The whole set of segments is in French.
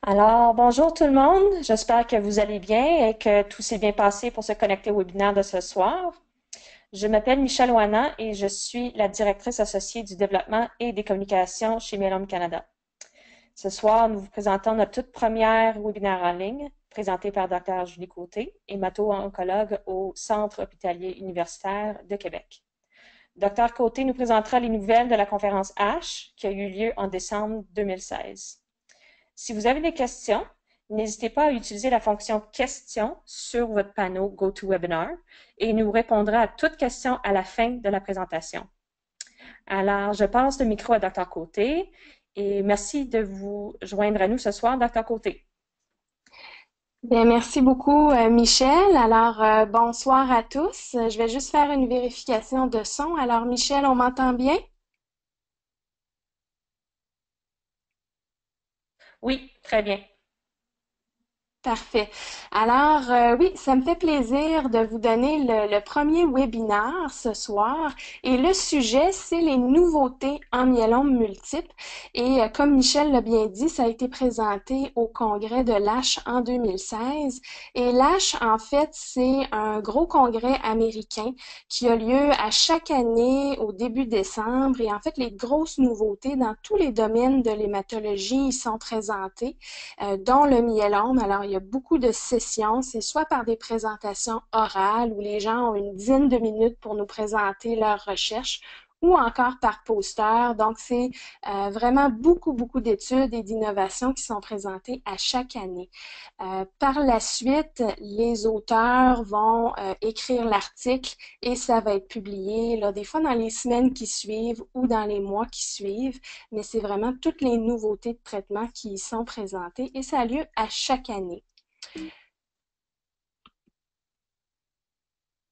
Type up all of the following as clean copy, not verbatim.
Alors, bonjour tout le monde. J'espère que vous allez bien et que tout s'est bien passé pour se connecter au webinaire de ce soir. Je m'appelle Michelle Oana et je suis la directrice associée du développement et des communications chez Myelome Canada. Ce soir, nous vous présentons notre toute première webinaire en ligne, présenté par Dr. Julie Côté, hémato-oncologue au Centre hospitalier universitaire de Québec. Dr. Côté nous présentera les nouvelles de la conférence H qui a eu lieu en décembre 2016. Si vous avez des questions, n'hésitez pas à utiliser la fonction questions sur votre panneau GoToWebinar et il nous répondra à toutes questions à la fin de la présentation. Alors, je passe le micro à Dr. Côté et merci de vous joindre à nous ce soir, Dr. Côté. Bien, merci beaucoup, Michel. Alors, bonsoir à tous. Je vais juste faire une vérification de son. Alors, Michel, on m'entend bien? Oui, très bien. Parfait. Alors, oui, ça me fait plaisir de vous donner le premier webinaire ce soir. Et le sujet, c'est les nouveautés en myélome multiple. Et comme Michel l'a bien dit, ça a été présenté au congrès de l'ASH en 2016. Et l'ASH, en fait, c'est un gros congrès américain qui a lieu à chaque année au début décembre. Et en fait, les grosses nouveautés dans tous les domaines de l'hématologie y sont présentées, dont le myélome. Alors, il y a beaucoup de sessions. C'est soit par des présentations orales où les gens ont une dizaine de minutes pour nous présenter leurs recherches, ou encore par poster. Donc, c'est vraiment beaucoup d'études et d'innovations qui sont présentées à chaque année. Par la suite, les auteurs vont écrire l'article et ça va être publié, là, des fois dans les semaines qui suivent ou dans les mois qui suivent, mais c'est vraiment toutes les nouveautés de traitement qui y sont présentées et ça a lieu à chaque année.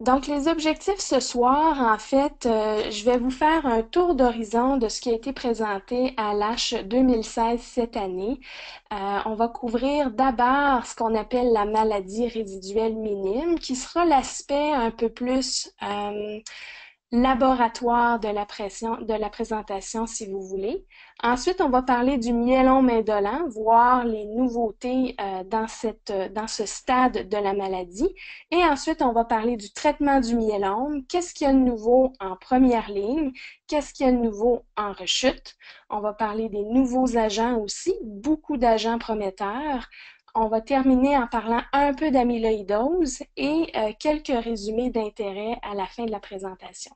Donc, les objectifs ce soir, en fait, je vais vous faire un tour d'horizon de ce qui a été présenté à l'H 2016 cette année. On va couvrir d'abord ce qu'on appelle la maladie résiduelle minime, qui sera l'aspect un peu plus laboratoire de la présentation, si vous voulez. Ensuite, on va parler du myélome indolent, voir les nouveautés dans ce stade de la maladie. Et ensuite, on va parler du traitement du myélome. Qu'est-ce qu'il y a de nouveau en première ligne? Qu'est-ce qu'il y a de nouveau en rechute? On va parler des nouveaux agents aussi, beaucoup d'agents prometteurs. On va terminer en parlant un peu d'amyloïdose et quelques résumés d'intérêt à la fin de la présentation.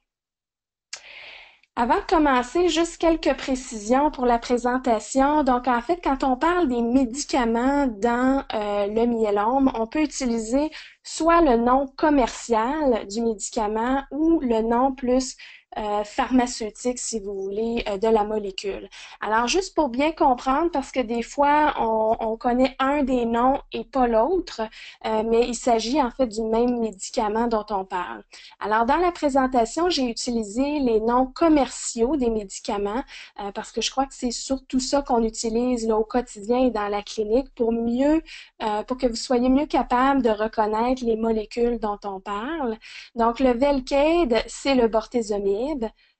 Avant de commencer, juste quelques précisions pour la présentation. Donc, en fait, quand on parle des médicaments dans le myélome, on peut utiliser soit le nom commercial du médicament ou le nom plus pharmaceutique, si vous voulez, de la molécule. Alors, juste pour bien comprendre, parce que des fois, on connaît un des noms et pas l'autre, mais il s'agit en fait du même médicament dont on parle. Alors, dans la présentation, j'ai utilisé les noms commerciaux des médicaments parce que je crois que c'est surtout ça qu'on utilise là, au quotidien et dans la clinique pour que vous soyez mieux capable de reconnaître les molécules dont on parle. Donc, le Velcade, c'est le bortezomib.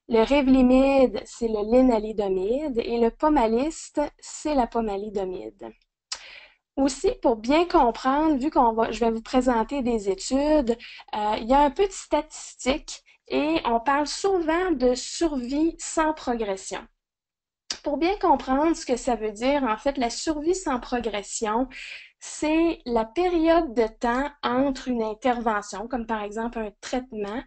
Le Revlimid, c'est le lénalidomide. Et le Pomalyst, c'est la pomalidomide. Aussi, pour bien comprendre, vu je vais vous présenter des études, il y a un peu de statistiques et on parle souvent de survie sans progression. Pour bien comprendre ce que ça veut dire, en fait, la survie sans progression, c'est la période de temps entre une intervention, comme par exemple un traitement,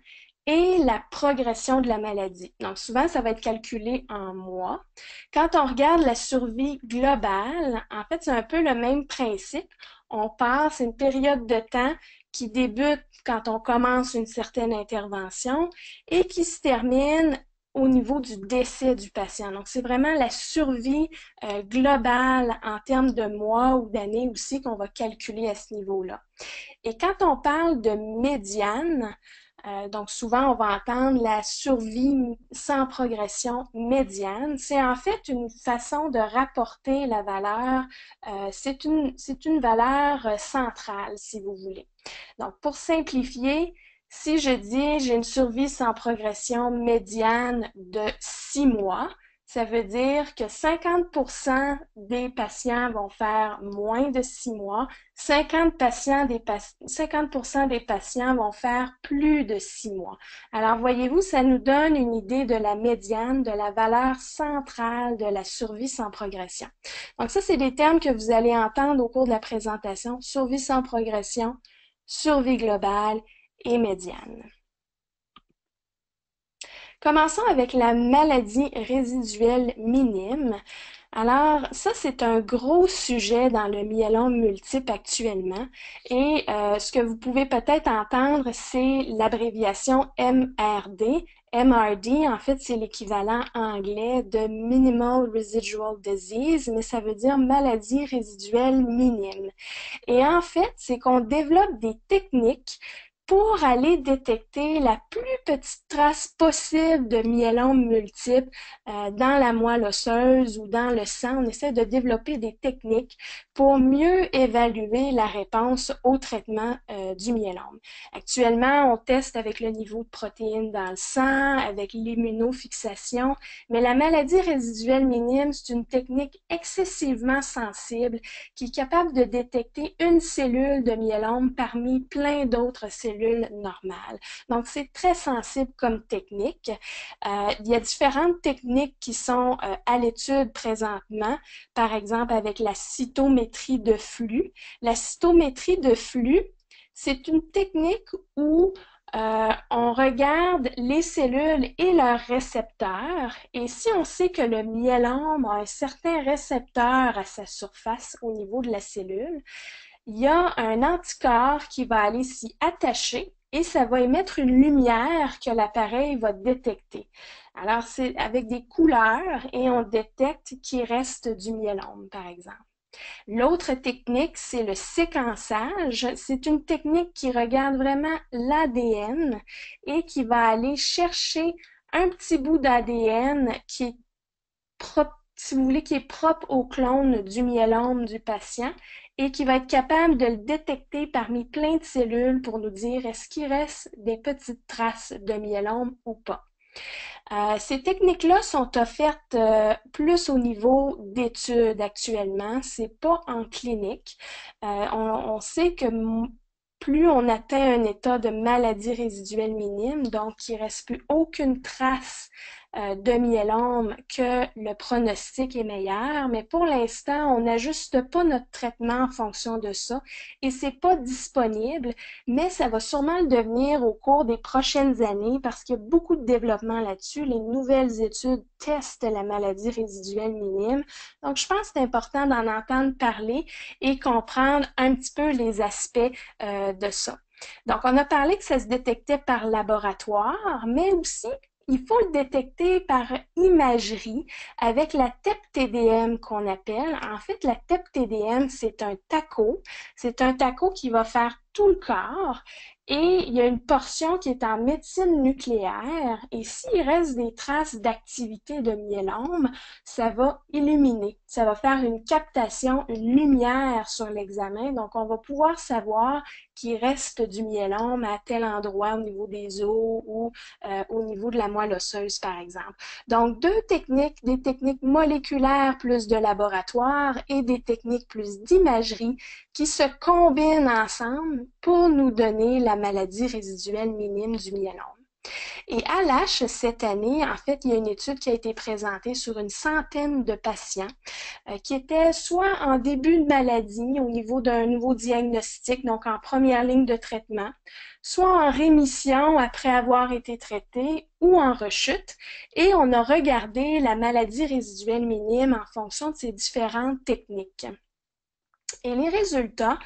et la progression de la maladie. Donc souvent, ça va être calculé en mois. Quand on regarde la survie globale, en fait, c'est un peu le même principe. On passe une période de temps qui débute quand on commence une certaine intervention et qui se termine au niveau du décès du patient. Donc, c'est vraiment la survie globale en termes de mois ou d'années aussi qu'on va calculer à ce niveau-là. Et quand on parle de médiane, donc souvent on va entendre la survie sans progression médiane. C'est en fait une façon de rapporter la valeur. C'est une valeur centrale, si vous voulez. Donc pour simplifier, si je dis j'ai une survie sans progression médiane de 6 mois, Ça veut dire que 50% des patients vont faire moins de 6 mois, 50% des patients vont faire plus de 6 mois. Alors, voyez-vous, ça nous donne une idée de la médiane, de la valeur centrale de la survie sans progression. Donc ça, c'est des termes que vous allez entendre au cours de la présentation. Survie sans progression, survie globale et médiane. Commençons avec la maladie résiduelle minime. Alors, ça, c'est un gros sujet dans le myélome multiple actuellement. Et ce que vous pouvez peut-être entendre, c'est l'abréviation MRD. MRD, en fait, c'est l'équivalent anglais de Minimal Residual Disease, mais ça veut dire maladie résiduelle minime. Et en fait, c'est qu'on développe des techniques pour aller détecter la plus petite trace possible de myélome multiple dans la moelle osseuse ou dans le sang. On essaie de développer des techniques pour mieux évaluer la réponse au traitement du myélome. Actuellement, on teste avec le niveau de protéines dans le sang, avec l'immunofixation, mais la maladie résiduelle minime, c'est une technique excessivement sensible qui est capable de détecter une cellule de myélome parmi plein d'autres cellules normales. Donc, c'est très sensible comme technique. Il y a différentes techniques qui sont à l'étude présentement, par exemple avec la cytométrie de flux. La cytométrie de flux, c'est une technique où on regarde les cellules et leurs récepteurs, et si on sait que le myélome a un certain récepteur à sa surface au niveau de la cellule, il y a un anticorps qui va aller s'y attacher et ça va émettre une lumière que l'appareil va détecter. Alors, c'est avec des couleurs et on détecte qu'il reste du myélome, par exemple. L'autre technique, c'est le séquençage. C'est une technique qui regarde vraiment l'ADN et qui va aller chercher un petit bout d'ADN qui est propre, si vous voulez, qui est propre au clone du myélome du patient et qui va être capable de le détecter parmi plein de cellules pour nous dire est-ce qu'il reste des petites traces de myélome ou pas. Ces techniques-là sont offertes plus au niveau d'études actuellement, c'est pas en clinique. On sait que plus on atteint un état de maladie résiduelle minime, donc il reste plus aucune trace de myélome, que le pronostic est meilleur, mais pour l'instant, on n'ajuste pas notre traitement en fonction de ça et c'est pas disponible, mais ça va sûrement le devenir au cours des prochaines années parce qu'il y a beaucoup de développement là-dessus. Les nouvelles études testent la maladie résiduelle minime. Donc, je pense que c'est important d'en entendre parler et comprendre un petit peu les aspects de ça. Donc, on a parlé que ça se détectait par laboratoire, mais aussi il faut le détecter par imagerie avec la TEP-TDM qu'on appelle. En fait, la TEP-TDM, c'est un taco. C'est un taco qui va faire tout le corps. Et il y a une portion qui est en médecine nucléaire. Et s'il reste des traces d'activité de myélome, ça va illuminer. Ça va faire une captation, une lumière sur l'examen. Donc, on va pouvoir savoir qu'il reste du myélome à tel endroit au niveau des os ou au niveau de la moelle osseuse, par exemple. Donc, deux techniques, des techniques moléculaires plus de laboratoire et des techniques plus d'imagerie qui se combinent ensemble pour nous donner la maladie résiduelle minime du myélome. Et à l'ASH, cette année, en fait, il y a une étude qui a été présentée sur une centaine de patients qui étaient soit en début de maladie au niveau d'un nouveau diagnostic, donc en première ligne de traitement, soit en rémission après avoir été traités ou en rechute. Et on a regardé la maladie résiduelle minime en fonction de ces différentes techniques. Et les résultats,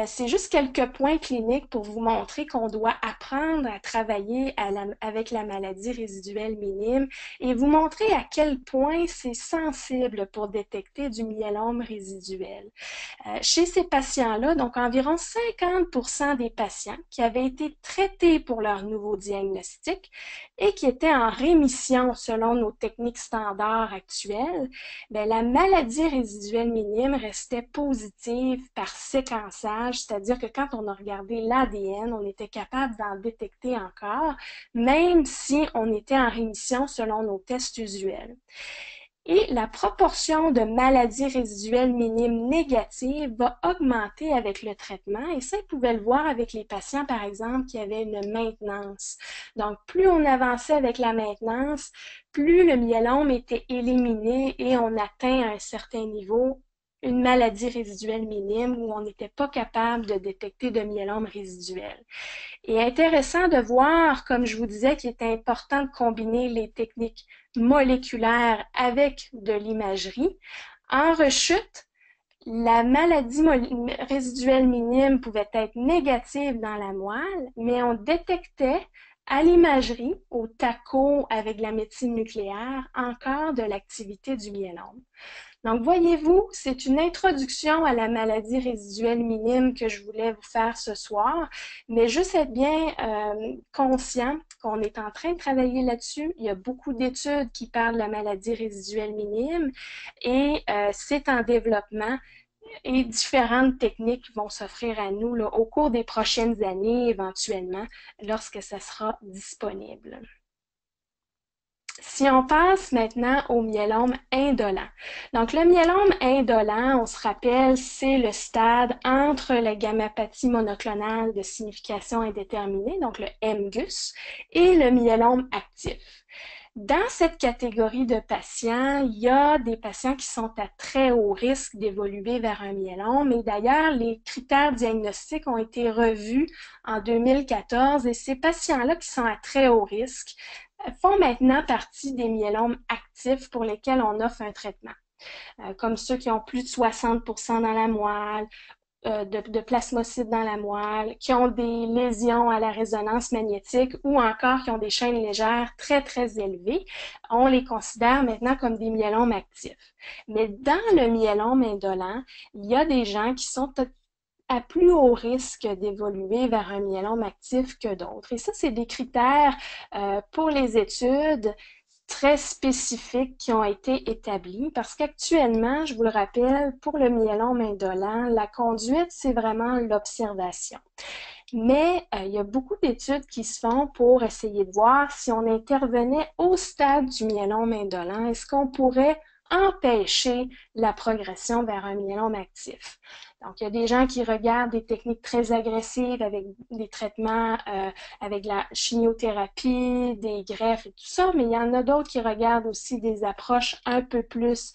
c'est juste quelques points cliniques pour vous montrer qu'on doit apprendre à travailler avec la maladie résiduelle minime et vous montrer à quel point c'est sensible pour détecter du myélome résiduel. Chez ces patients-là, donc environ 50% des patients qui avaient été traités pour leur nouveau diagnostic et qui étaient en rémission selon nos techniques standards actuelles, bien, la maladie résiduelle minime restait positive par séquençage, c'est-à-dire que quand on a regardé l'ADN, on était capable d'en détecter encore, même si on était en rémission selon nos tests usuels. Et la proportion de maladies résiduelles minimes négatives va augmenter avec le traitement. Et ça, ils pouvaient le voir avec les patients, par exemple, qui avaient une maintenance. Donc, plus on avançait avec la maintenance, plus le myélome était éliminé et on atteint un certain niveau une maladie résiduelle minime où on n'était pas capable de détecter de myélome résiduel. Et intéressant de voir, comme je vous disais, qu'il était important de combiner les techniques moléculaires avec de l'imagerie. En rechute, la maladie résiduelle minime pouvait être négative dans la moelle, mais on détectait à l'imagerie, au TACO avec la médecine nucléaire, encore de l'activité du myélome. Donc, voyez-vous, c'est une introduction à la maladie résiduelle minime que je voulais vous faire ce soir, mais juste être bien conscient qu'on est en train de travailler là-dessus. Il y a beaucoup d'études qui parlent de la maladie résiduelle minime et c'est en développement et différentes techniques vont s'offrir à nous là, au cours des prochaines années, éventuellement, lorsque ça sera disponible. Si on passe maintenant au myélome indolent. Donc, le myélome indolent, on se rappelle, c'est le stade entre la gammapathie monoclonale de signification indéterminée, donc le MGUS, et le myélome actif. Dans cette catégorie de patients, il y a des patients qui sont à très haut risque d'évoluer vers un myélome et d'ailleurs, les critères diagnostiques ont été revus en 2014 et ces patients-là qui sont à très haut risque font maintenant partie des myélomes actifs pour lesquels on offre un traitement, comme ceux qui ont plus de 60% dans la moelle, de plasmocytes dans la moelle, qui ont des lésions à la résonance magnétique ou encore qui ont des chaînes légères très, très élevées. On les considère maintenant comme des myélomes actifs. Mais dans le myélome indolent, il y a des gens qui sont à plus haut risque d'évoluer vers un myélome actif que d'autres. Et ça, c'est des critères pour les études très spécifiques qui ont été établis parce qu'actuellement, je vous le rappelle, pour le myélome indolent, la conduite, c'est vraiment l'observation. Mais il y a beaucoup d'études qui se font pour essayer de voir si on intervenait au stade du myélome indolent, est-ce qu'on pourrait empêcher la progression vers un myélome actif. Donc, il y a des gens qui regardent des techniques très agressives avec des traitements avec la chimiothérapie, des greffes et tout ça, mais il y en a d'autres qui regardent aussi des approches un peu plus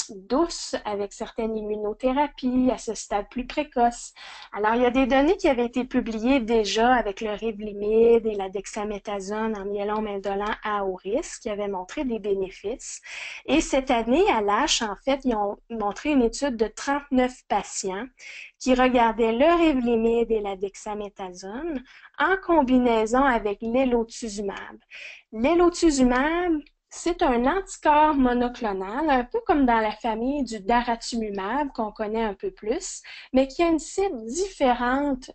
douces avec certaines immunothérapies à ce stade plus précoce. Alors, il y a des données qui avaient été publiées déjà avec le Revlimid et la dexaméthasone en myélome indolent à haut risque qui avaient montré des bénéfices. Et cette année, à l'ASH, en fait, ils ont montré une étude de 39 patients qui regardaient le Revlimid et la dexaméthasone en combinaison avec l'élotuzumab. L'élotuzumab, c'est un anticorps monoclonal, un peu comme dans la famille du daratumumab qu'on connaît un peu plus, mais qui a une cible différente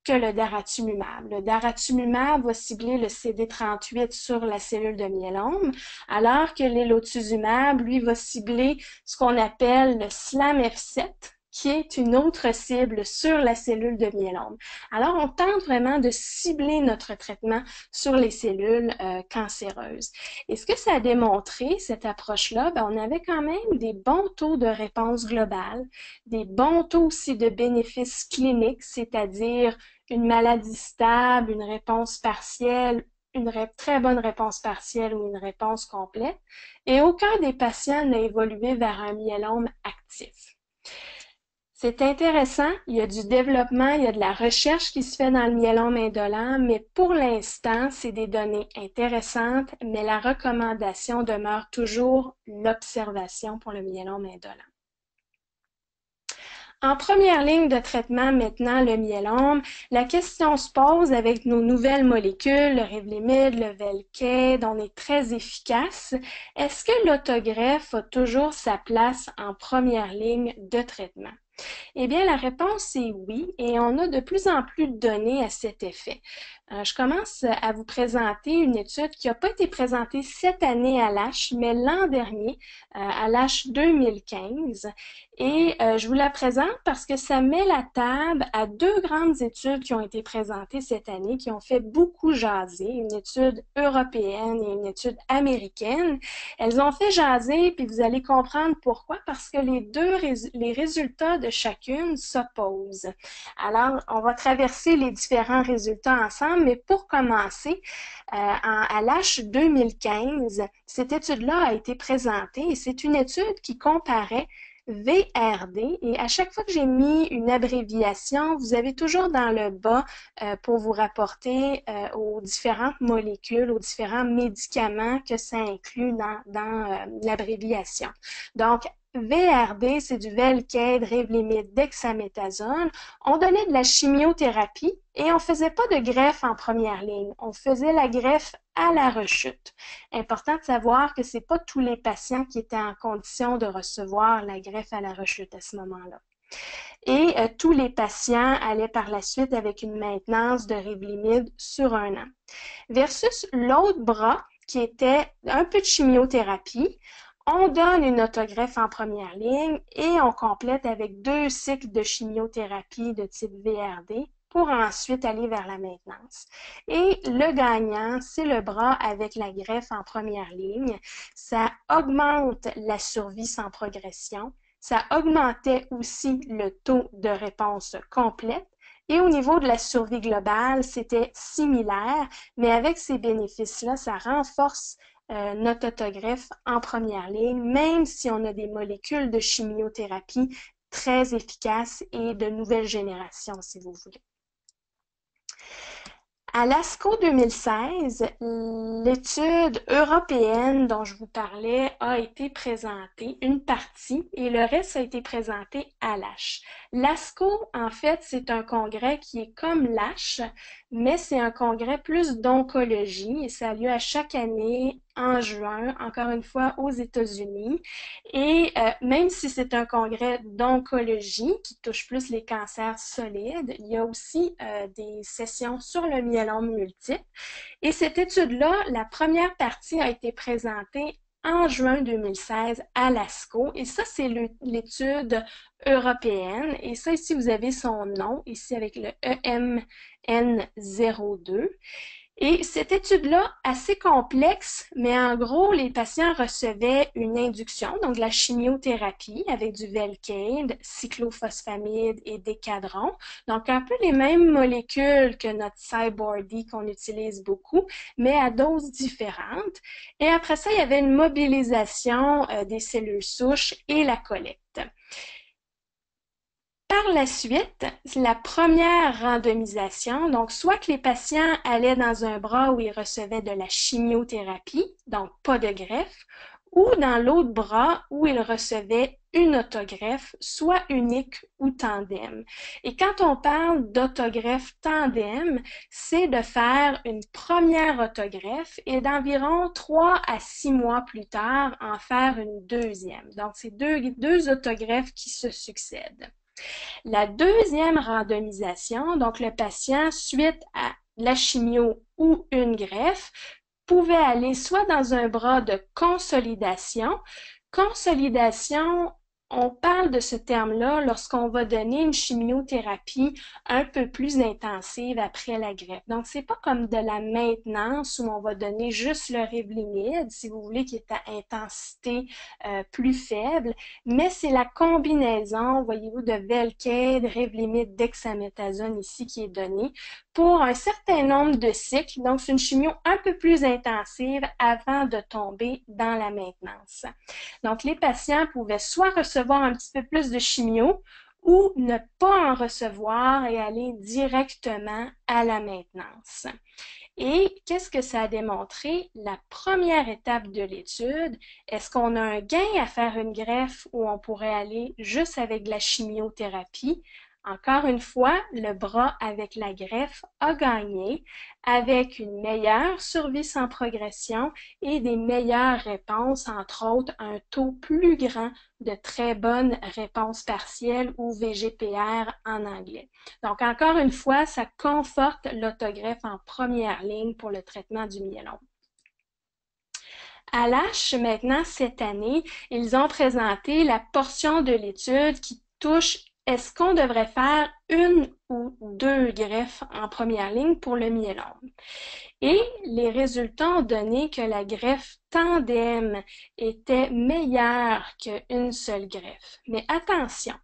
que le daratumumab. Le daratumumab va cibler le CD38 sur la cellule de myélome, alors que l'élotuzumab, lui, va cibler ce qu'on appelle le SLAMF7, qui est une autre cible sur la cellule de myélome. Alors, on tente vraiment de cibler notre traitement sur les cellules cancéreuses. Et ce que ça a démontré, cette approche-là, on avait quand même des bons taux de réponse globale, des bons taux aussi de bénéfices cliniques, c'est-à-dire une maladie stable, une réponse partielle, une très bonne réponse partielle ou une réponse complète, et aucun des patients n'a évolué vers un myélome actif. C'est intéressant, il y a du développement, il y a de la recherche qui se fait dans le myélome indolent, mais pour l'instant, c'est des données intéressantes, mais la recommandation demeure toujours l'observation pour le myélome indolent. En première ligne de traitement maintenant, le myélome, la question se pose avec nos nouvelles molécules, le Revlimid, le Velcade, on est très efficace. Est-ce que l'autogreffe a toujours sa place en première ligne de traitement? Eh bien, la réponse est oui, et on a de plus en plus de données à cet effet. Je commence à vous présenter une étude qui n'a pas été présentée cette année à l'ASH, mais l'an dernier, à l'ASH 2015. Et je vous la présente parce que ça met la table à deux grandes études qui ont été présentées cette année, qui ont fait beaucoup jaser, une étude européenne et une étude américaine. Elles ont fait jaser, puis vous allez comprendre pourquoi, parce que les résultats de chacune s'opposent. Alors, on va traverser les différents résultats ensemble, mais pour commencer, à l'ASH 2015, cette étude-là a été présentée et c'est une étude qui comparait VRD et à chaque fois que j'ai mis une abréviation, vous avez toujours dans le bas pour vous rapporter aux différentes molécules, aux différents médicaments que ça inclut dans l'abréviation. Donc, VRD, c'est du Velcade, Revlimid, dexaméthasone. On donnait de la chimiothérapie et on faisait pas de greffe en première ligne. On faisait la greffe à la rechute. Important de savoir que c'est pas tous les patients qui étaient en condition de recevoir la greffe à la rechute à ce moment-là. Et tous les patients allaient par la suite avec une maintenance de Revlimid sur 1 an. Versus l'autre bras qui était un peu de chimiothérapie, on donne une autogreffe en première ligne et on complète avec 2 cycles de chimiothérapie de type VRD pour ensuite aller vers la maintenance. Et le gagnant, c'est le bras avec la greffe en première ligne. Ça augmente la survie sans progression. Ça augmentait aussi le taux de réponse complète. Et au niveau de la survie globale, c'était similaire, mais avec ces bénéfices-là, ça renforce notre autogreffe en première ligne, même si on a des molécules de chimiothérapie très efficaces et de nouvelle génération, si vous voulez. À l'ASCO 2016, l'étude européenne dont je vous parlais a été présentée, une partie, et le reste a été présenté à l'ASH. L'ASCO, en fait, c'est un congrès qui est comme l'ASH, mais c'est un congrès plus d'oncologie et ça a lieu à chaque année en juin, encore une fois aux États-Unis. Et même si c'est un congrès d'oncologie qui touche plus les cancers solides, il y a aussi des sessions sur le myélome multiple. Et cette étude-là, la première partie a été présentée en juin 2016 à l'ASCO. Et ça, c'est l'étude européenne. Et ça, ici, vous avez son nom, ici avec le EMN02. Et cette étude-là, assez complexe, mais en gros, les patients recevaient une induction, donc de la chimiothérapie avec du Velcade, cyclophosphamide et Decadron. Donc, un peu les mêmes molécules que notre Cybordi qu'on utilise beaucoup, mais à doses différentes. Et après ça, il y avait une mobilisation des cellules souches et la collecte. Par la suite, la première randomisation, donc soit que les patients allaient dans un bras où ils recevaient de la chimiothérapie, donc pas de greffe, ou dans l'autre bras où ils recevaient une autogreffe, soit unique ou tandem. Et quand on parle d'autogreffe tandem, c'est de faire une première autogreffe et d'environ 3 à 6 mois plus tard, en faire une deuxième. Donc, c'est deux autogreffes qui se succèdent. La deuxième randomisation, donc le patient, suite à la chimio ou une greffe, pouvait aller soit dans un bras de consolidation. Consolidation, on parle de ce terme-là lorsqu'on va donner une chimiothérapie un peu plus intensive après la greffe. Donc, c'est pas comme de la maintenance où on va donner juste le Revlimid, si vous voulez, qui est à intensité plus faible, mais c'est la combinaison, voyez-vous, de Velcade, Revlimid, dexaméthasone ici qui est donnée pour un certain nombre de cycles. Donc, c'est une chimio un peu plus intensive avant de tomber dans la maintenance. Donc, les patients pouvaient soit recevoir un petit peu plus de chimio ou ne pas en recevoir et aller directement à la maintenance. Et qu'est-ce que ça a démontré? La première étape de l'étude, est-ce qu'on a un gain à faire une greffe ou on pourrait aller juste avec de la chimiothérapie? Encore une fois, le bras avec la greffe a gagné avec une meilleure survie sans progression et des meilleures réponses, entre autres un taux plus grand de très bonnes réponses partielles ou VGPR en anglais. Donc, encore une fois, ça conforte l'autogreffe en première ligne pour le traitement du myélome. À l'ASH, maintenant, cette année, ils ont présenté la portion de l'étude qui touche est-ce qu'on devrait faire une ou deux greffes en première ligne pour le myélome. Et les résultats ont donné que la greffe tandem était meilleure qu'une seule greffe. Mais attention,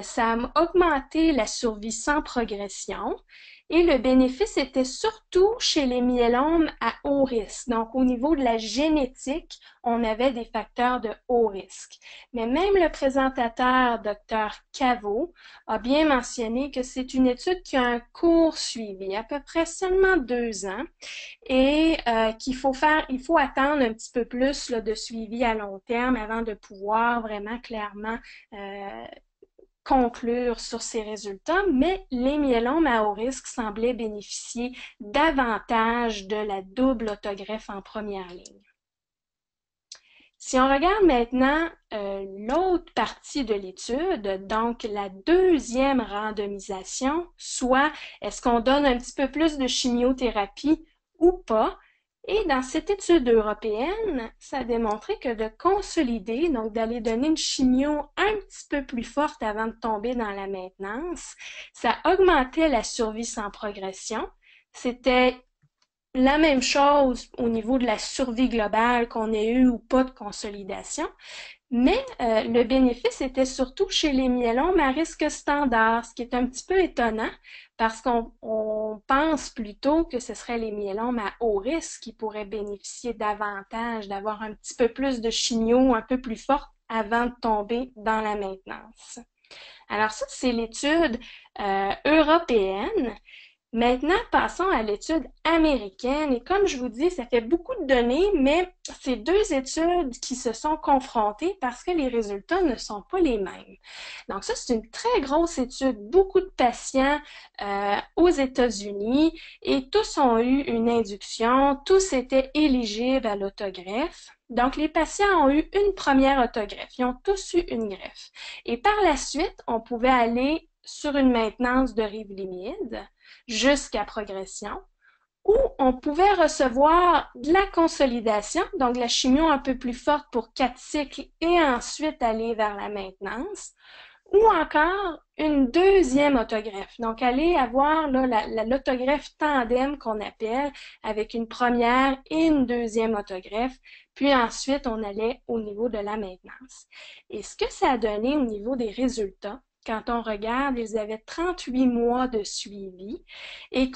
ça a augmenté la survie sans progression et le bénéfice était surtout chez les myélomes à haut risque. Donc, au niveau de la génétique, on avait des facteurs de haut risque. Mais même le présentateur, Dr. Caveau, a bien mentionné que c'est une étude qui a un court suivi, à peu près seulement 2 ans, et il faut attendre un petit peu plus là, de suivi à long terme avant de pouvoir vraiment clairement conclure sur ces résultats, mais les myélomes à haut risque semblaient bénéficier davantage de la double autogreffe en première ligne. Si on regarde maintenant l'autre partie de l'étude, donc la deuxième randomisation, soit est-ce qu'on donne un petit peu plus de chimiothérapie ou pas, et dans cette étude européenne, ça a démontré que de consolider, donc d'aller donner une chimio un petit peu plus forte avant de tomber dans la maintenance, ça augmentait la survie sans progression. C'était la même chose au niveau de la survie globale, qu'on ait eu ou pas de consolidation, mais le bénéfice était surtout chez les myélomes à risque standard, ce qui est un petit peu étonnant parce qu'on pense plutôt que ce serait les myélomes à haut risque qui pourraient bénéficier davantage, d'avoir un petit peu plus de chimio un peu plus forte avant de tomber dans la maintenance. Alors ça, c'est l'étude européenne. Maintenant, passons à l'étude américaine. Et comme je vous dis, ça fait beaucoup de données, mais c'est deux études qui se sont confrontées parce que les résultats ne sont pas les mêmes. Donc ça, c'est une très grosse étude, beaucoup de patients aux États-Unis et tous ont eu une induction, tous étaient éligibles à l'autogreffe. Donc, les patients ont eu une première autogreffe. Ils ont tous eu une greffe. Et par la suite, on pouvait aller sur une maintenance de Revlimid jusqu'à progression, ou on pouvait recevoir de la consolidation, donc la chimio un peu plus forte pour 4 cycles et ensuite aller vers la maintenance, ou encore une deuxième autogreffe. Donc, aller avoir l'autogreffe tandem qu'on appelle avec une première et une deuxième autogreffe, puis ensuite on allait au niveau de la maintenance. Et ce que ça a donné au niveau des résultats, quand on regarde, ils avaient 38 mois de suivi. Et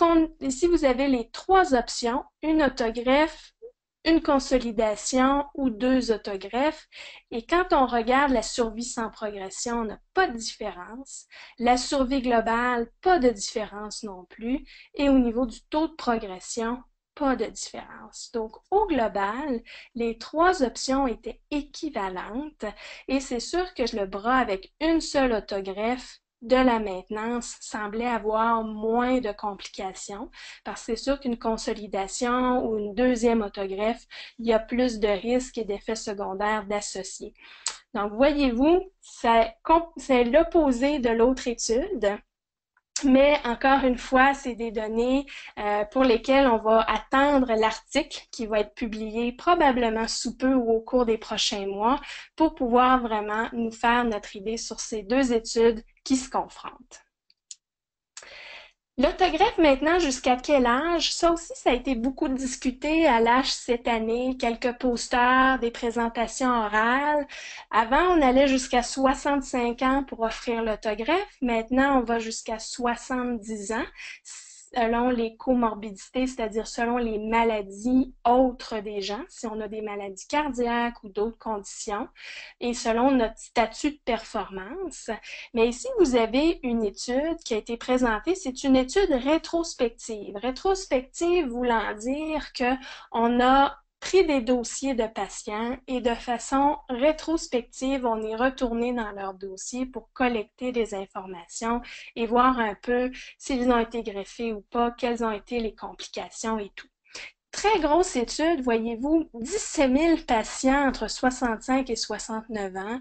si vous avez les 3 options, une autogreffe, une consolidation ou 2 autogreffes. Et quand on regarde la survie sans progression, on n'a pas de différence. La survie globale, pas de différence non plus. Et au niveau du taux de progression, pas de différence. Donc, au global, les 3 options étaient équivalentes et c'est sûr que le bras avec une seule autogreffe de la maintenance semblait avoir moins de complications parce que c'est sûr qu'une consolidation ou une deuxième autogreffe, il y a plus de risques et d'effets secondaires d'associer. Donc, voyez-vous, c'est l'opposé de l'autre étude. Mais encore une fois, c'est des données pour lesquelles on va attendre l'article qui va être publié probablement sous peu ou au cours des prochains mois pour pouvoir vraiment nous faire notre idée sur ces deux études qui se confrontent. L'autogreffe maintenant, jusqu'à quel âge? Ça aussi, ça a été beaucoup discuté à l'âge cette année, quelques posters, des présentations orales. Avant, on allait jusqu'à 65 ans pour offrir l'autogreffe. Maintenant, on va jusqu'à 70 ans selon les comorbidités, c'est-à-dire selon les maladies autres des gens, si on a des maladies cardiaques ou d'autres conditions, et selon notre statut de performance. Mais ici, vous avez une étude qui a été présentée, c'est une étude rétrospective. Rétrospective voulant dire qu'on a pris des dossiers de patients et de façon rétrospective, on est retourné dans leur dossier pour collecter des informations et voir un peu s'ils ont été greffés ou pas, quelles ont été les complications et tout. Très grosse étude, voyez-vous, 17 000 patients entre 65 et 69 ans,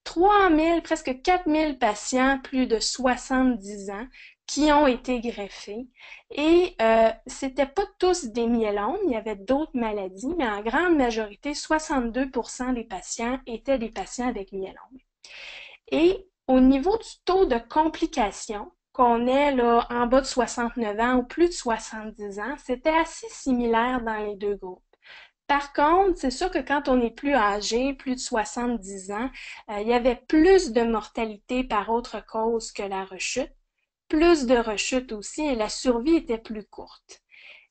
3 000, presque 4 000 patients plus de 70 ans qui ont été greffés. Et c'était pas tous des myélomes, il y avait d'autres maladies, mais en grande majorité, 62% des patients étaient des patients avec myélome. Et au niveau du taux de complications, qu'on est là en bas de 69 ans ou plus de 70 ans, c'était assez similaire dans les deux groupes. Par contre, c'est sûr que quand on est plus âgé, plus de 70 ans, il y avait plus de mortalité par autre cause que la rechute, plus de rechute aussi et la survie était plus courte.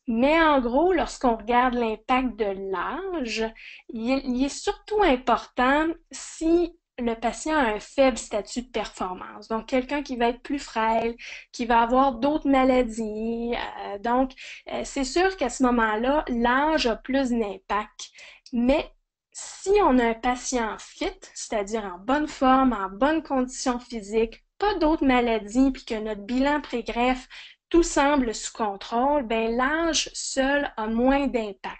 Mais en gros, lorsqu'on regarde l'impact de l'âge, il est surtout important si le patient a un faible statut de performance. Donc, quelqu'un qui va être plus frêle, qui va avoir d'autres maladies. C'est sûr qu'à ce moment-là, l'âge a plus d'impact. Mais si on a un patient fit, c'est-à-dire en bonne forme, en bonne condition physique, pas d'autres maladies, puis que notre bilan pré-greffe tout semble sous contrôle, ben l'âge seul a moins d'impact.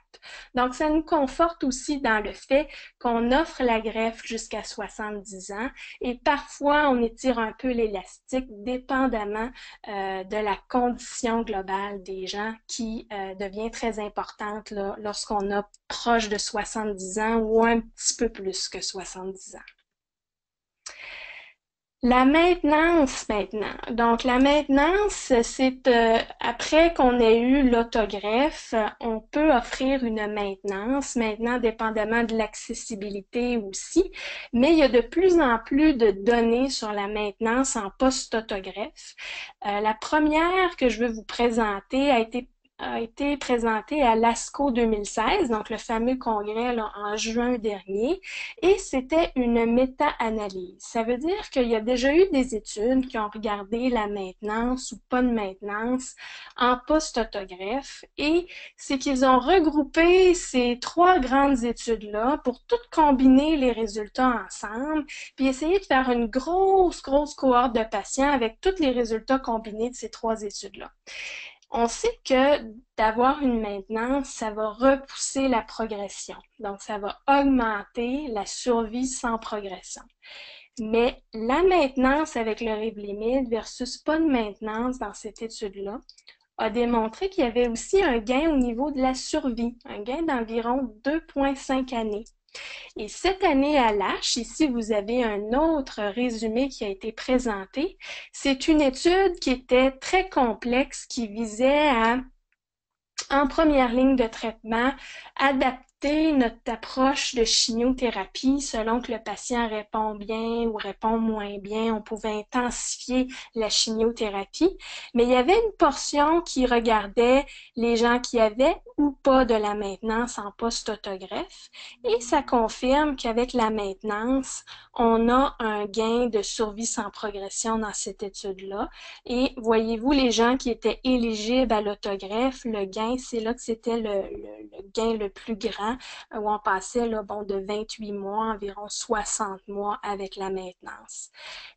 Donc, ça nous conforte aussi dans le fait qu'on offre la greffe jusqu'à 70 ans et parfois on étire un peu l'élastique dépendamment de la condition globale des gens qui devient très importante là, lorsqu'on a proche de 70 ans ou un petit peu plus que 70 ans. La maintenance maintenant. Donc la maintenance, c'est après qu'on ait eu l'autogreffe, on peut offrir une maintenance, maintenant dépendamment de l'accessibilité aussi, mais il y a de plus en plus de données sur la maintenance en post-autogreffe. La première que je veux vous présenter a été présentée à l'ASCO 2016, donc le fameux congrès là, en juin dernier, et c'était une méta-analyse. Ça veut dire qu'il y a déjà eu des études qui ont regardé la maintenance ou pas de maintenance en post-autogreffe, et c'est qu'ils ont regroupé ces trois grandes études-là pour toutes combiner les résultats ensemble, puis essayer de faire une grosse cohorte de patients avec tous les résultats combinés de ces trois études-là. On sait que d'avoir une maintenance, ça va repousser la progression. Donc, ça va augmenter la survie sans progression. Mais la maintenance avec le Revlimid versus pas de maintenance dans cette étude-là a démontré qu'il y avait aussi un gain au niveau de la survie, un gain d'environ 2,5 années. Et cette année à l'ASH, ici vous avez un autre résumé qui a été présenté. C'est une étude qui était très complexe, qui visait à, en première ligne de traitement, adapter notre approche de chimiothérapie selon que le patient répond bien ou répond moins bien. On pouvait intensifier la chimiothérapie, mais il y avait une portion qui regardait les gens qui avaient ou pas de la maintenance en post-autogreffe et ça confirme qu'avec la maintenance, on a un gain de survie sans progression dans cette étude-là. Et voyez-vous, les gens qui étaient éligibles à l'autogreffe, le gain, c'est là que c'était le gain le plus grand, où on passait là, bon, de 28 mois, environ 60 mois avec la maintenance.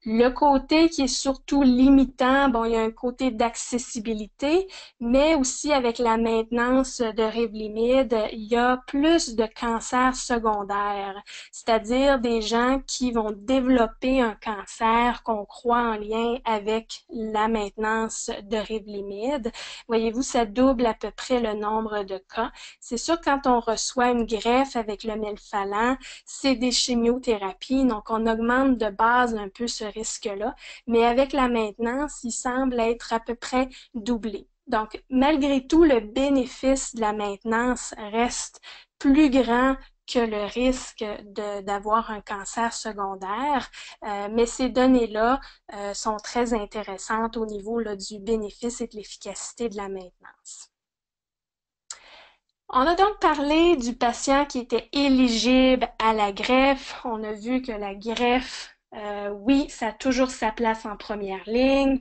Le côté qui est surtout limitant, bon, il y a un côté d'accessibilité, mais aussi avec la maintenance de Revlimid, il y a plus de cancers secondaires, c'est-à-dire des gens qui vont développer un cancer qu'on croit en lien avec la maintenance de Revlimid. Voyez-vous, ça double à peu près le nombre de cas. C'est sûr, quand on reçoit une greffe avec le melphalan, c'est des chimiothérapies, donc on augmente de base un peu ce risque-là, mais avec la maintenance, il semble être à peu près doublé. Donc, malgré tout, le bénéfice de la maintenance reste plus grand que le risque d'avoir un cancer secondaire, mais ces données-là sont très intéressantes au niveau là, du bénéfice et de l'efficacité de la maintenance. On a donc parlé du patient qui était éligible à la greffe. On a vu que la greffe, oui, ça a toujours sa place en première ligne.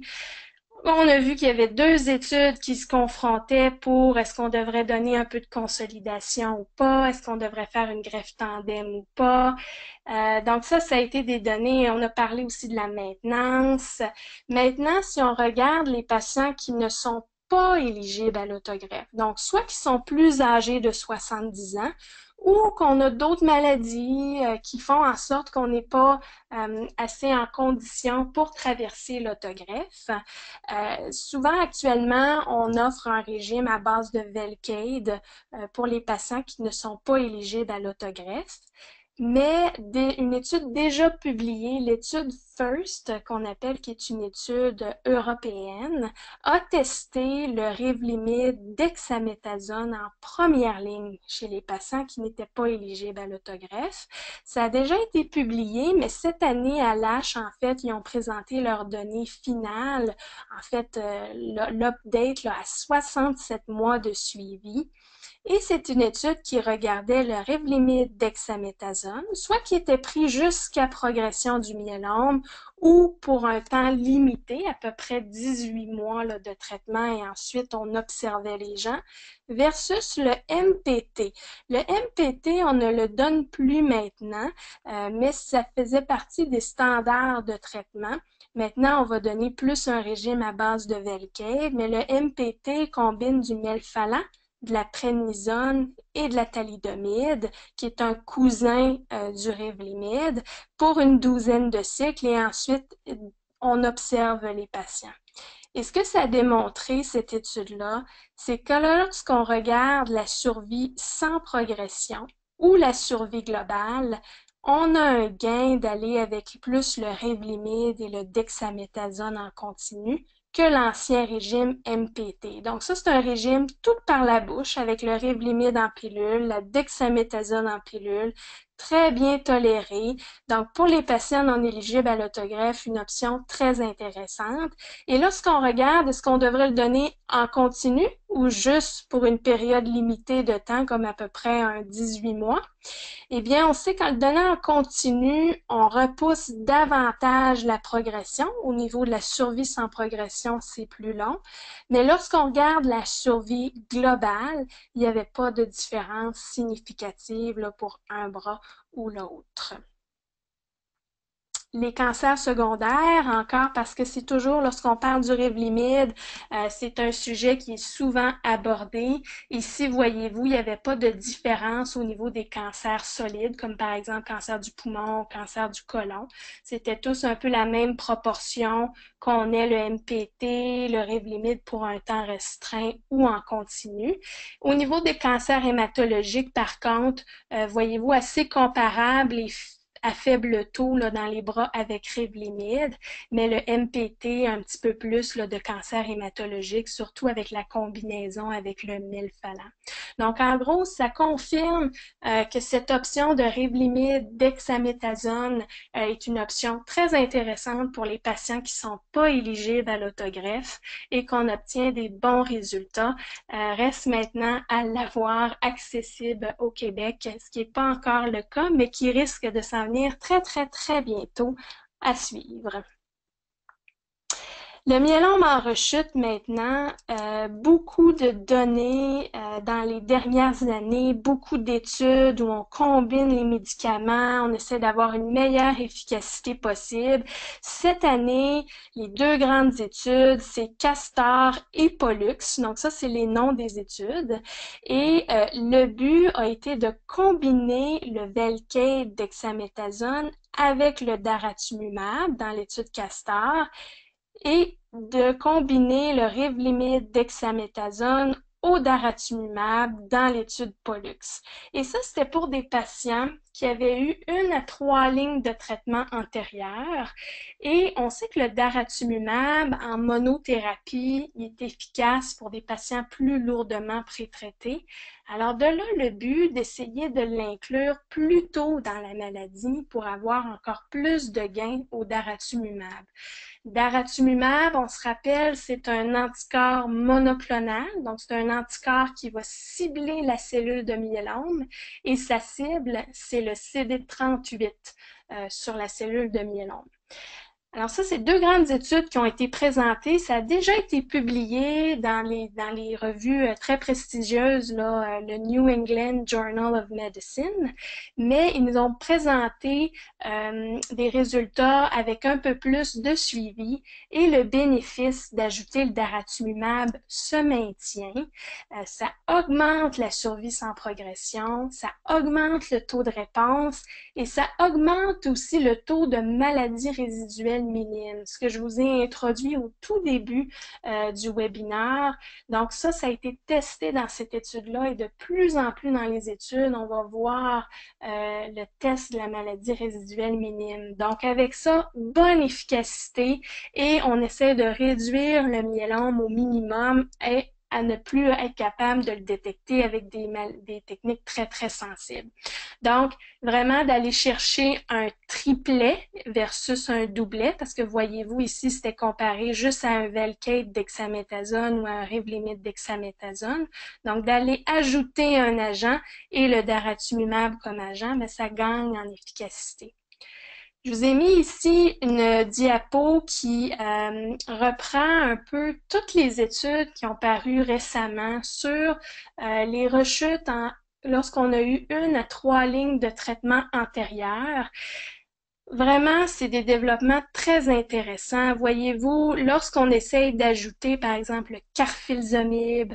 On a vu qu'il y avait deux études qui se confrontaient pour est-ce qu'on devrait donner un peu de consolidation ou pas, est-ce qu'on devrait faire une greffe tandem ou pas. Donc ça a été des données. On a parlé aussi de la maintenance. Maintenant, si on regarde les patients qui ne sont pas éligibles à l'autogreffe, donc soit qui sont plus âgés de 70 ans ou qu'on a d'autres maladies qui font en sorte qu'on n'est pas assez en condition pour traverser l'autogreffe. Souvent, actuellement, on offre un régime à base de Velcade pour les patients qui ne sont pas éligibles à l'autogreffe. Mais une étude déjà publiée, l'étude FIRST, qu'on appelle, qui est une étude européenne, a testé le Revlimid dexaméthasone en première ligne chez les patients qui n'étaient pas éligibles à l'autogreffe. Ça a déjà été publié, mais cette année, à l'ASH, en fait, ils ont présenté leurs données finales, en fait, l'update là, à 67 mois de suivi. Et c'est une étude qui regardait le Revlimid dexaméthasone, soit qui était pris jusqu'à progression du myélome ou pour un temps limité, à peu près 18 mois là, de traitement, et ensuite on observait les gens, versus le MPT. Le MPT, on ne le donne plus maintenant, mais ça faisait partie des standards de traitement. Maintenant, on va donner plus un régime à base de Velcade, mais le MPT combine du melphalan, de la prednisone et de la thalidomide, qui est un cousin du Revlimid, pour une douzaine de cycles, et ensuite on observe les patients. Et ce que ça a démontré, cette étude-là, c'est que lorsqu'on regarde la survie sans progression ou la survie globale, on a un gain d'aller avec plus le Revlimid et le dexaméthasone en continu que l'ancien régime MPT. Donc ça, c'est un régime tout par la bouche avec le Revlimid en pilule, la dexaméthasone en pilule, très bien toléré. Donc pour les patients non éligibles à l'autogreffe, une option très intéressante. Et lorsqu'on regarde, est-ce qu'on devrait le donner en continu ou juste pour une période limitée de temps, comme à peu près un 18 mois? Eh bien, on sait qu'en le donnant en continu, on repousse davantage la progression. Au niveau de la survie sans progression, c'est plus long. Mais lorsqu'on regarde la survie globale, il n'y avait pas de différence significative là, pour un bras ou l'autre. Les cancers secondaires, encore parce que c'est toujours, lorsqu'on parle du Revlimid, c'est un sujet qui est souvent abordé. Ici, voyez-vous, il n'y avait pas de différence au niveau des cancers solides, comme par exemple cancer du poumon, cancer du côlon. C'était tous un peu la même proportion qu'on ait le MPT, le Revlimid pour un temps restreint ou en continu. Au niveau des cancers hématologiques, par contre, voyez-vous, assez comparable et à faible taux là, dans les bras avec Revlimid, mais le MPT un petit peu plus là, de cancer hématologique, surtout avec la combinaison avec le melphalan. Donc en gros, ça confirme que cette option de Revlimid dexaméthasone est une option très intéressante pour les patients qui sont pas éligibles à l'autogreffe et qu'on obtient des bons résultats. Reste maintenant à l'avoir accessible au Québec, ce qui n'est pas encore le cas, mais qui risque de s'en venir très, très, très bientôt à suivre. Le myélome en rechute maintenant, beaucoup de données dans les dernières années, beaucoup d'études où on combine les médicaments, on essaie d'avoir une meilleure efficacité possible. Cette année, les deux grandes études, c'est Castor et Pollux, donc ça c'est les noms des études, et le but a été de combiner le Velcade dexaméthasone avec le daratumumab dans l'étude Castor, et de combiner le Revlimid dexaméthasone au daratumumab dans l'étude Pollux. Et ça, c'était pour des patients qui avaient eu 1 à 3 lignes de traitement antérieures. Et on sait que le daratumumab en monothérapie il est efficace pour des patients plus lourdement prétraités. Alors de là, le but d'essayer de l'inclure plus tôt dans la maladie pour avoir encore plus de gains au daratumumab. Daratumumab, on se rappelle, c'est un anticorps monoclonal, donc c'est un anticorps qui va cibler la cellule de myélome et sa cible, c'est le CD38 sur la cellule de myélome. Alors ça, c'est deux grandes études qui ont été présentées. Ça a déjà été publié dans les revues très prestigieuses, là, le New England Journal of Medicine, mais ils nous ont présenté des résultats avec un peu plus de suivi et le bénéfice d'ajouter le daratumumab se maintient. Ça augmente la survie sans progression, ça augmente le taux de réponse et ça augmente aussi le taux de maladies résiduelles minimes, ce que je vous ai introduit au tout début du webinaire. Donc ça a été testé dans cette étude-là et de plus en plus dans les études, on va voir le test de la maladie résiduelle minime. Donc avec ça, bonne efficacité et on essaie de réduire le myélome au minimum et à ne plus être capable de le détecter avec des techniques très, très sensibles. Donc, vraiment d'aller chercher un triplet versus un doublet, parce que voyez-vous ici, c'était comparé juste à un Velcade dexaméthasone ou à un Revlimid dexaméthasone. Donc, d'aller ajouter un agent et le daratumumab comme agent, mais ça gagne en efficacité. Je vous ai mis ici une diapo qui reprend un peu toutes les études qui ont paru récemment sur les rechutes lorsqu'on a eu 1 à 3 lignes de traitement antérieures. Vraiment, c'est des développements très intéressants. Voyez-vous, lorsqu'on essaye d'ajouter, par exemple, le carfilzomib,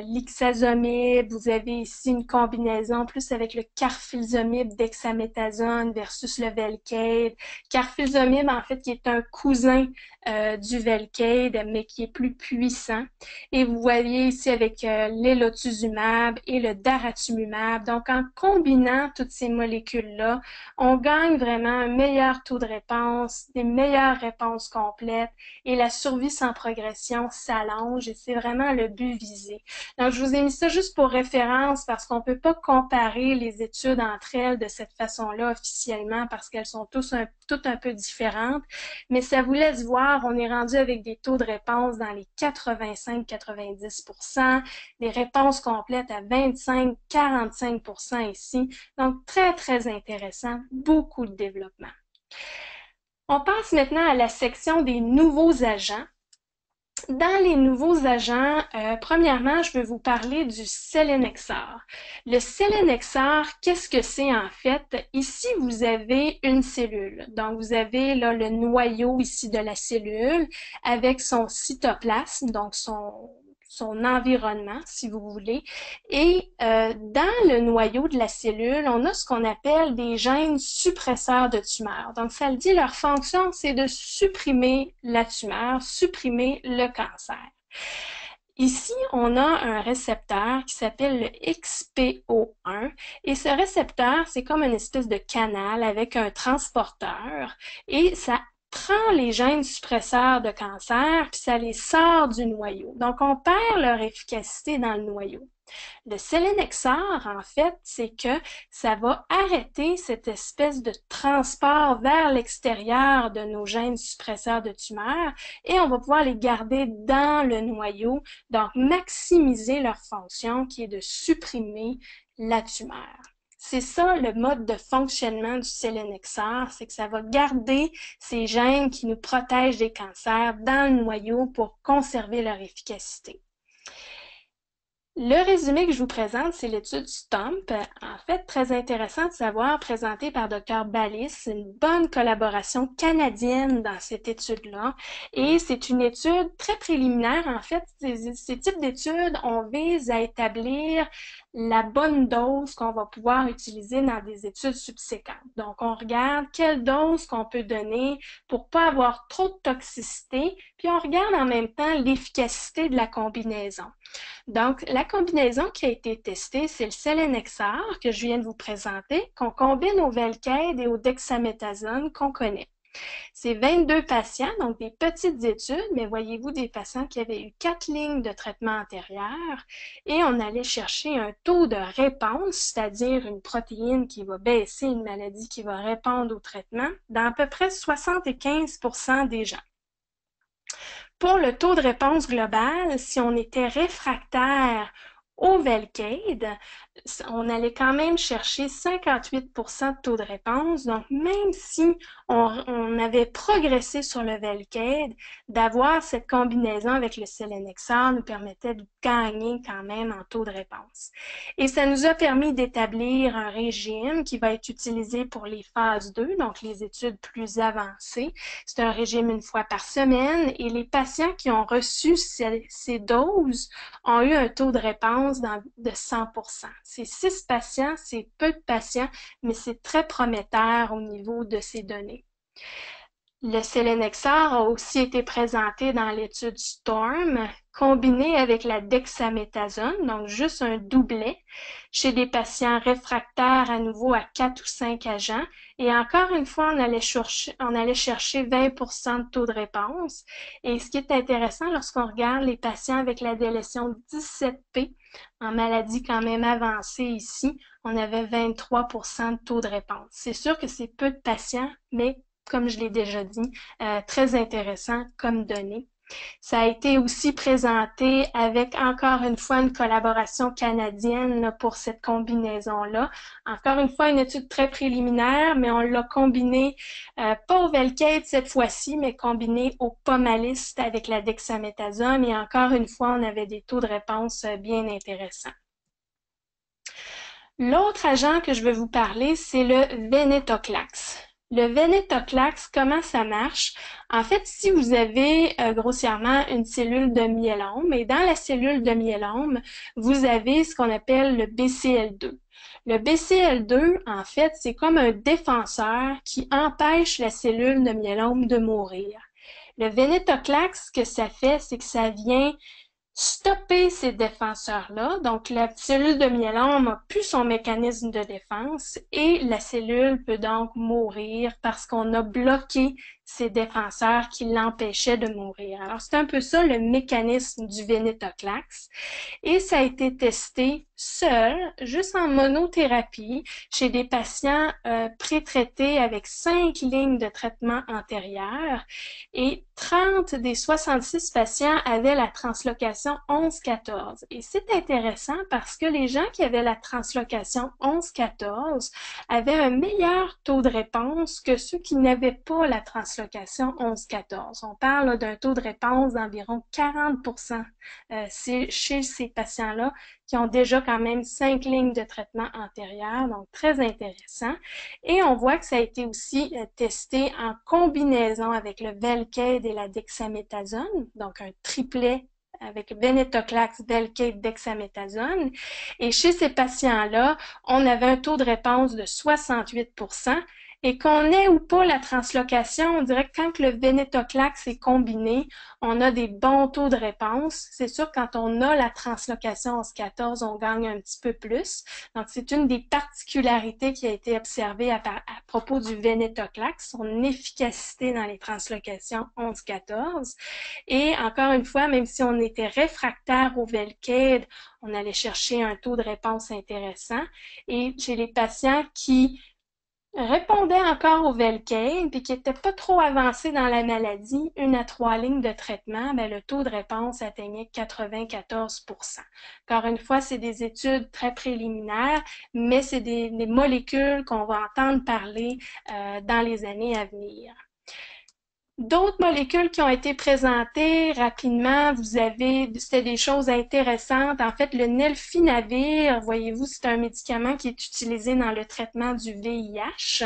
l'ixazomib, vous avez ici une combinaison plus avec le carfilzomib dexaméthasone versus le Velcade. Carfilzomib, en fait, qui est un cousin du Velcade, mais qui est plus puissant. Et vous voyez ici avec l'elotuzumab et le daratumumab. Donc, en combinant toutes ces molécules-là, on gagne vraiment un meilleur taux de réponse, des meilleures réponses complètes et la survie sans progression s'allonge et c'est vraiment le but visé. Donc, je vous ai mis ça juste pour référence parce qu'on peut pas comparer les études entre elles de cette façon-là officiellement parce qu'elles sont toutes un peu différentes, mais ça vous laisse voir, on est rendu avec des taux de réponse dans les 85-90%, des réponses complètes à 25-45% ici. Donc, très, très intéressant, beaucoup de développement. On passe maintenant à la section des nouveaux agents. Dans les nouveaux agents, premièrement, je veux vous parler du sélénexor. Le sélénexor, qu'est-ce que c'est en fait? Ici, vous avez une cellule. Donc, vous avez là le noyau ici de la cellule avec son cytoplasme, donc son environnement, si vous voulez. Et dans le noyau de la cellule, on a ce qu'on appelle des gènes suppresseurs de tumeur. Donc, ça le dit, leur fonction, c'est de supprimer la tumeur, supprimer le cancer. Ici, on a un récepteur qui s'appelle le XPO1 et ce récepteur, c'est comme une espèce de canal avec un transporteur et ça prend les gènes suppresseurs de cancer puis ça les sort du noyau. Donc, on perd leur efficacité dans le noyau. Le sélénexor, en fait, c'est que ça va arrêter cette espèce de transport vers l'extérieur de nos gènes suppresseurs de tumeurs et on va pouvoir les garder dans le noyau, donc maximiser leur fonction qui est de supprimer la tumeur. C'est ça le mode de fonctionnement du sélénexor, c'est que ça va garder ces gènes qui nous protègent des cancers dans le noyau pour conserver leur efficacité. Le résumé que je vous présente, c'est l'étude STOMP. En fait, très intéressant de savoir, présentée par Dr. Ballis, une bonne collaboration canadienne dans cette étude-là. Et c'est une étude très préliminaire. En fait, ces types d'études, on vise à établir la bonne dose qu'on va pouvoir utiliser dans des études subséquentes. Donc, on regarde quelle dose qu'on peut donner pour pas avoir trop de toxicité, puis on regarde en même temps l'efficacité de la combinaison. Donc, la combinaison qui a été testée, c'est le sélénexor que je viens de vous présenter, qu'on combine au Velcade et au dexaméthasone qu'on connaît. C'est 22 patients, donc des petites études, mais voyez-vous des patients qui avaient eu 4 lignes de traitement antérieur et on allait chercher un taux de réponse, c'est-à-dire une protéine qui va baisser, une maladie qui va répondre au traitement, dans à peu près 75% des gens. Pour le taux de réponse global, si on était réfractaire Au Velcade, on allait quand même chercher 58% de taux de réponse. Donc, même si on avait progressé sur le Velcade, d'avoir cette combinaison avec le sélénexor nous permettait de gagner quand même en taux de réponse. Et ça nous a permis d'établir un régime qui va être utilisé pour les phases 2, donc les études plus avancées. C'est un régime une fois par semaine et les patients qui ont reçu ces doses ont eu un taux de réponse de 100%. C'est 6 patients, c'est peu de patients, mais c'est très prometteur au niveau de ces données. Le sélénexor a aussi été présenté dans l'étude STORM, combiné avec la dexaméthasone, donc juste un doublet, chez des patients réfractaires à nouveau à 4 ou 5 agents. Et encore une fois, on allait chercher 20% de taux de réponse. Et ce qui est intéressant, lorsqu'on regarde les patients avec la délétion 17P, en maladie quand même avancée ici, on avait 23% de taux de réponse. C'est sûr que c'est peu de patients, mais comme je l'ai déjà dit, très intéressant comme données. Ça a été aussi présenté avec encore une fois une collaboration canadienne là, pour cette combinaison-là. Encore une fois, une étude très préliminaire, mais on l'a combiné, pas au Velcade cette fois-ci, mais combiné au Pomalyst avec la dexaméthasone. Et encore une fois, on avait des taux de réponse bien intéressants. L'autre agent que je veux vous parler, c'est le venetoclax. Le venetoclax, comment ça marche? En fait, si vous avez grossièrement une cellule de myélome, et dans la cellule de myélome, vous avez ce qu'on appelle le BCL2. Le BCL2, en fait, c'est comme un défenseur qui empêche la cellule de myélome de mourir. Le venetoclax, ce que ça fait, c'est que ça vient stopper ces défenseurs-là. Donc, la cellule de myélome n'a plus son mécanisme de défense et la cellule peut donc mourir parce qu'on a bloqué ces défenseurs qui l'empêchaient de mourir. Alors, c'est un peu ça le mécanisme du venetoclax. Et ça a été testé seul, juste en monothérapie, chez des patients pré-traités avec 5 lignes de traitement antérieures. Et 30 des 66 patients avaient la translocation 11-14. Et c'est intéressant parce que les gens qui avaient la translocation 11-14 avaient un meilleur taux de réponse que ceux qui n'avaient pas la translocation 11-14. On parle d'un taux de réponse d'environ 40% chez ces patients-là qui ont déjà quand même 5 lignes de traitement antérieures, donc très intéressant. Et on voit que ça a été aussi testé en combinaison avec le Velcade et la dexaméthasone, donc un triplet avec venetoclax, Velcade, dexaméthasone. Et chez ces patients-là, on avait un taux de réponse de 68%. Et qu'on ait ou pas la translocation, on dirait que quand le venetoclax est combiné, on a des bons taux de réponse. C'est sûr, quand on a la translocation 11-14, on gagne un petit peu plus. Donc, c'est une des particularités qui a été observée à propos du venetoclax, son efficacité dans les translocations 11-14. Et encore une fois, même si on était réfractaire au Velcade, on allait chercher un taux de réponse intéressant. Et chez les patients qui répondaient encore au Velcade puis qui n'étaient pas trop avancés dans la maladie, 1 à 3 lignes de traitement, ben, le taux de réponse atteignait 94%. Encore une fois, c'est des études très préliminaires, mais c'est des molécules qu'on va entendre parler dans les années à venir. D'autres molécules qui ont été présentées rapidement, c'était des choses intéressantes. En fait, le nelfinavir, voyez-vous, c'est un médicament qui est utilisé dans le traitement du VIH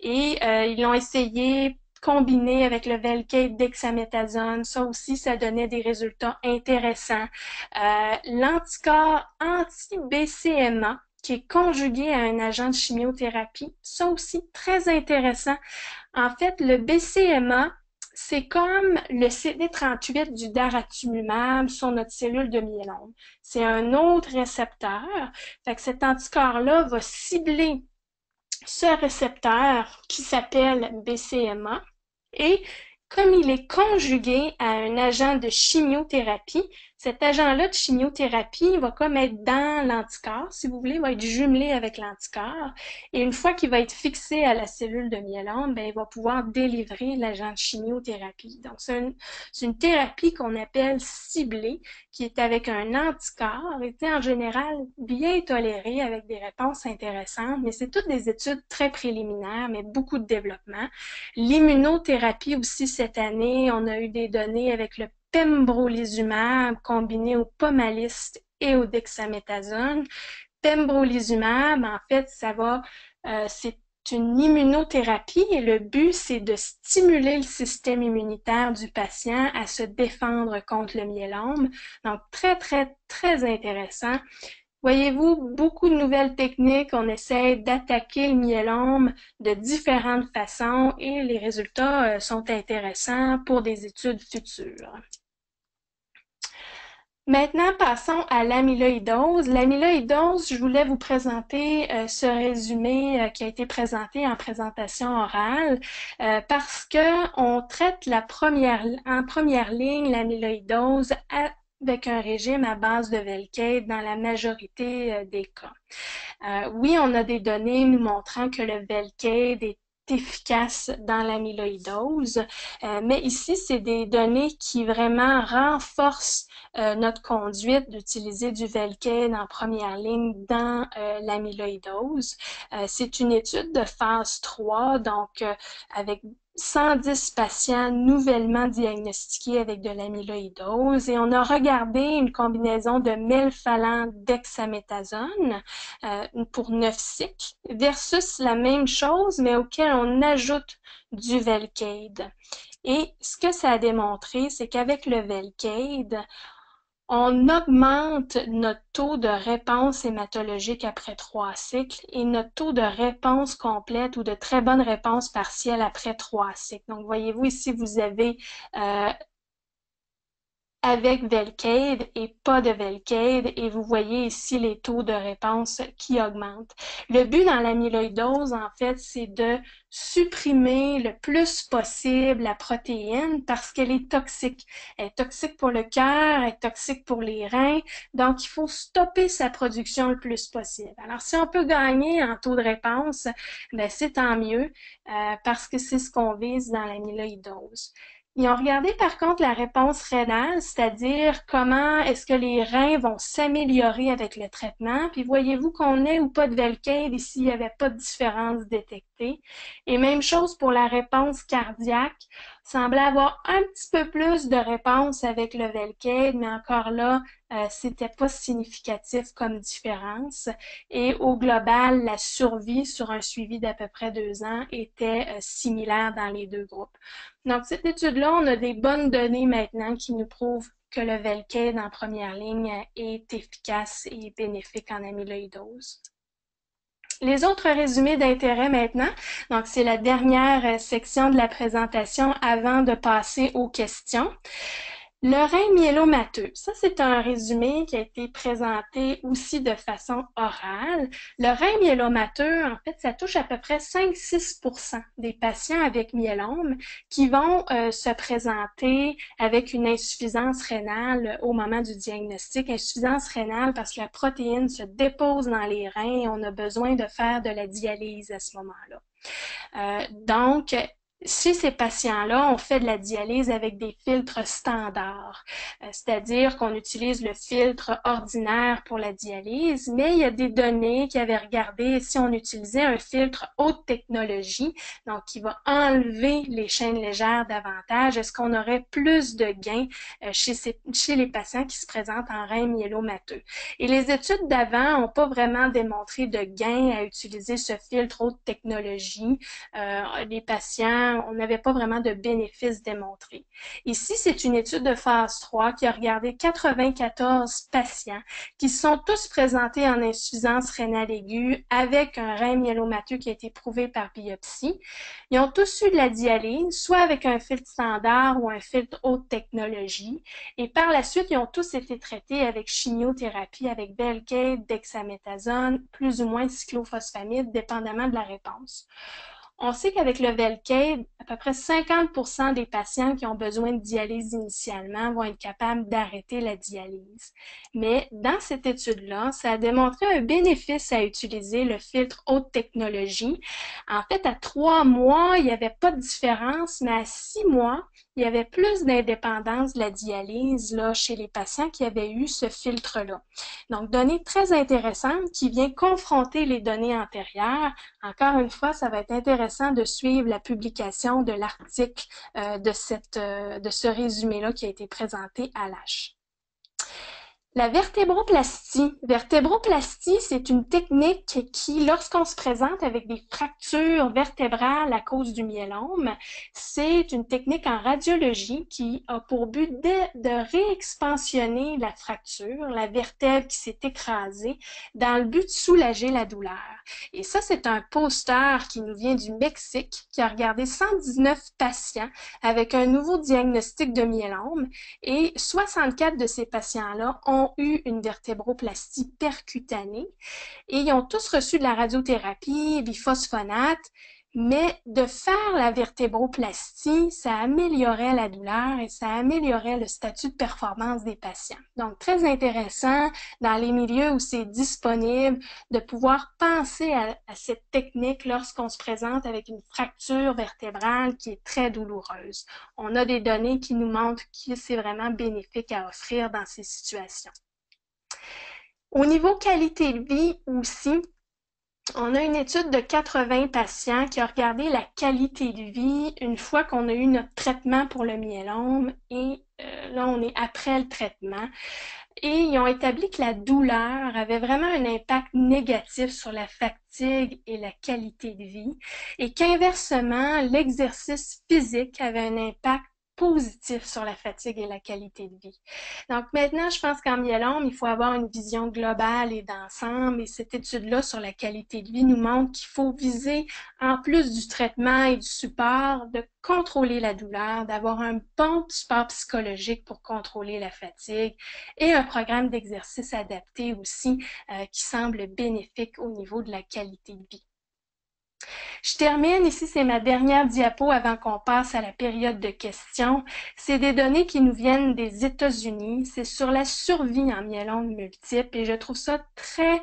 et ils l'ont essayé combiné avec le Velcade dexaméthasone. Ça aussi, ça donnait des résultats intéressants. L'anticorps anti-BCMA, qui est conjugué à un agent de chimiothérapie, ça aussi, très intéressant. En fait, le BCMA, c'est comme le CD38 du daratumumab sur notre cellule de myélome. C'est un autre récepteur. Fait que cet anticorps-là va cibler ce récepteur qui s'appelle BCMA et comme il est conjugué à un agent de chimiothérapie, Cet agent-là de chimiothérapie va comme être dans l'anticorps, si vous voulez, va être jumelé avec l'anticorps. Et une fois qu'il va être fixé à la cellule de myélome, ben, il va pouvoir délivrer l'agent de chimiothérapie. Donc, c'est une thérapie qu'on appelle ciblée, qui est avec un anticorps, était en général bien tolérée avec des réponses intéressantes, mais c'est toutes des études très préliminaires, mais beaucoup de développement. L'immunothérapie aussi cette année, on a eu des données avec le pembrolizumab combiné au Pomalyst et au dexamethasone. Pembrolizumab, en fait, c'est une immunothérapie et le but, c'est de stimuler le système immunitaire du patient à se défendre contre le myélome. Donc, très, très, très intéressant. Voyez-vous, beaucoup de nouvelles techniques, on essaie d'attaquer le myélome de différentes façons et les résultats sont intéressants pour des études futures. Maintenant, passons à l'amyloïdose. L'amyloïdose, je voulais vous présenter ce résumé qui a été présenté en présentation orale parce que on traite en première ligne l'amyloïdose avec un régime à base de Velcade dans la majorité des cas. Oui, on a des données nous montrant que le Velcade est efficace dans l'amyloïdose, mais ici, c'est des données qui vraiment renforcent notre conduite d'utiliser du Velcade en première ligne dans l'amyloïdose. C'est une étude de phase 3, donc avec 110 patients nouvellement diagnostiqués avec de l'amyloïdose et on a regardé une combinaison de melphalan dexaméthasone pour 9 cycles versus la même chose mais auquel on ajoute du Velcade. Et ce que ça a démontré, c'est qu'avec le Velcade, on augmente notre taux de réponse hématologique après 3 cycles et notre taux de réponse complète ou de très bonne réponse partielle après 3 cycles. Donc, voyez-vous ici, vous avez avec Velcade et pas de Velcade et vous voyez ici les taux de réponse qui augmentent. Le but dans l'amyloïdose, en fait, c'est de supprimer le plus possible la protéine parce qu'elle est toxique. Elle est toxique pour le cœur, elle est toxique pour les reins, donc il faut stopper sa production le plus possible. Alors, si on peut gagner en taux de réponse, ben c'est tant mieux parce que c'est ce qu'on vise dans l'amyloïdose. Ils ont regardé par contre la réponse rénale, c'est-à-dire comment est-ce que les reins vont s'améliorer avec le traitement. Puis voyez-vous qu'on ait ou pas de Velcade, ici il n'y avait pas de différence détectée. Et même chose pour la réponse cardiaque, semblait avoir un petit peu plus de réponse avec le Velcade, mais encore là, c'était pas significatif comme différence. Et au global, la survie sur un suivi d'à peu près 2 ans était similaire dans les deux groupes. Donc, cette étude-là, on a des bonnes données maintenant qui nous prouvent que le Velcade en première ligne est efficace et bénéfique en amyloïdose. Les autres résumés d'intérêt maintenant, donc c'est la dernière section de la présentation avant de passer aux questions. Le rein myélomateux, ça c'est un résumé qui a été présenté aussi de façon orale. Le rein myélomateux, en fait, ça touche à peu près 5-6% des patients avec myélome qui vont se présenter avec une insuffisance rénale au moment du diagnostic. Insuffisance rénale parce que la protéine se dépose dans les reins et on a besoin de faire de la dialyse à ce moment-là. Donc, chez ces patients-là, on fait de la dialyse avec des filtres standards, c'est-à-dire qu'on utilise le filtre ordinaire pour la dialyse, mais il y a des données qui avaient regardé si on utilisait un filtre haute technologie, donc qui va enlever les chaînes légères davantage, est-ce qu'on aurait plus de gains chez les patients qui se présentent en rein myélomateux. Et les études d'avant n'ont pas vraiment démontré de gains à utiliser ce filtre haute technologie. Les patients on n'avait pas vraiment de bénéfices démontrés. Ici, c'est une étude de phase 3 qui a regardé 94 patients qui sont tous présentés en insuffisance rénale aiguë avec un rein myélomateux qui a été prouvé par biopsie. Ils ont tous eu de la dialyse, soit avec un filtre standard ou un filtre haute technologie. Et par la suite, ils ont tous été traités avec chimiothérapie, avec Velcade, dexaméthasone, plus ou moins cyclophosphamide, dépendamment de la réponse. On sait qu'avec le Velcade, À peu près 50% des patients qui ont besoin de dialyse initialement vont être capables d'arrêter la dialyse. Mais dans cette étude-là, ça a démontré un bénéfice à utiliser le filtre haute technologie. En fait, à 3 mois, il n'y avait pas de différence, mais à 6 mois, il y avait plus d'indépendance de la dialyse là, chez les patients qui avaient eu ce filtre-là. Donc, donnée très intéressante qui vient confronter les données antérieures. Encore une fois, ça va être intéressant de suivre la publication de l'article de ce résumé-là qui a été présenté à l'H. La vertébroplastie. Vertébroplastie, c'est une technique qui, lorsqu'on se présente avec des fractures vertébrales à cause du myélome, c'est une technique en radiologie qui a pour but de réexpansionner la fracture, la vertèbre qui s'est écrasée, dans le but de soulager la douleur. Et ça, c'est un poster qui nous vient du Mexique, qui a regardé 119 patients avec un nouveau diagnostic de myélome et 64 de ces patients-là ont eu une vertébroplastie percutanée et ils ont tous reçu de la radiothérapie, biphosphonate, mais de faire la vertébroplastie, ça améliorait la douleur et ça améliorait le statut de performance des patients. Donc, très intéressant dans les milieux où c'est disponible de pouvoir penser à cette technique lorsqu'on se présente avec une fracture vertébrale qui est très douloureuse. On a des données qui nous montrent que c'est vraiment bénéfique à offrir dans ces situations. Au niveau qualité de vie aussi, on a une étude de 80 patients qui a regardé la qualité de vie une fois qu'on a eu notre traitement pour le myélome et là, on est après le traitement. Et ils ont établi que la douleur avait vraiment un impact négatif sur la fatigue et la qualité de vie et qu'inversement, l'exercice physique avait un impact positif sur la fatigue et la qualité de vie. Donc maintenant, je pense qu'en myélome, il faut avoir une vision globale et d'ensemble et cette étude-là sur la qualité de vie nous montre qu'il faut viser, en plus du traitement et du support, de contrôler la douleur, d'avoir un bon support psychologique pour contrôler la fatigue et un programme d'exercice adapté aussi qui semble bénéfique au niveau de la qualité de vie. Je termine, ici c'est ma dernière diapo avant qu'on passe à la période de questions. C'est des données qui nous viennent des États-Unis. C'est sur la survie en myélome multiple et je trouve ça très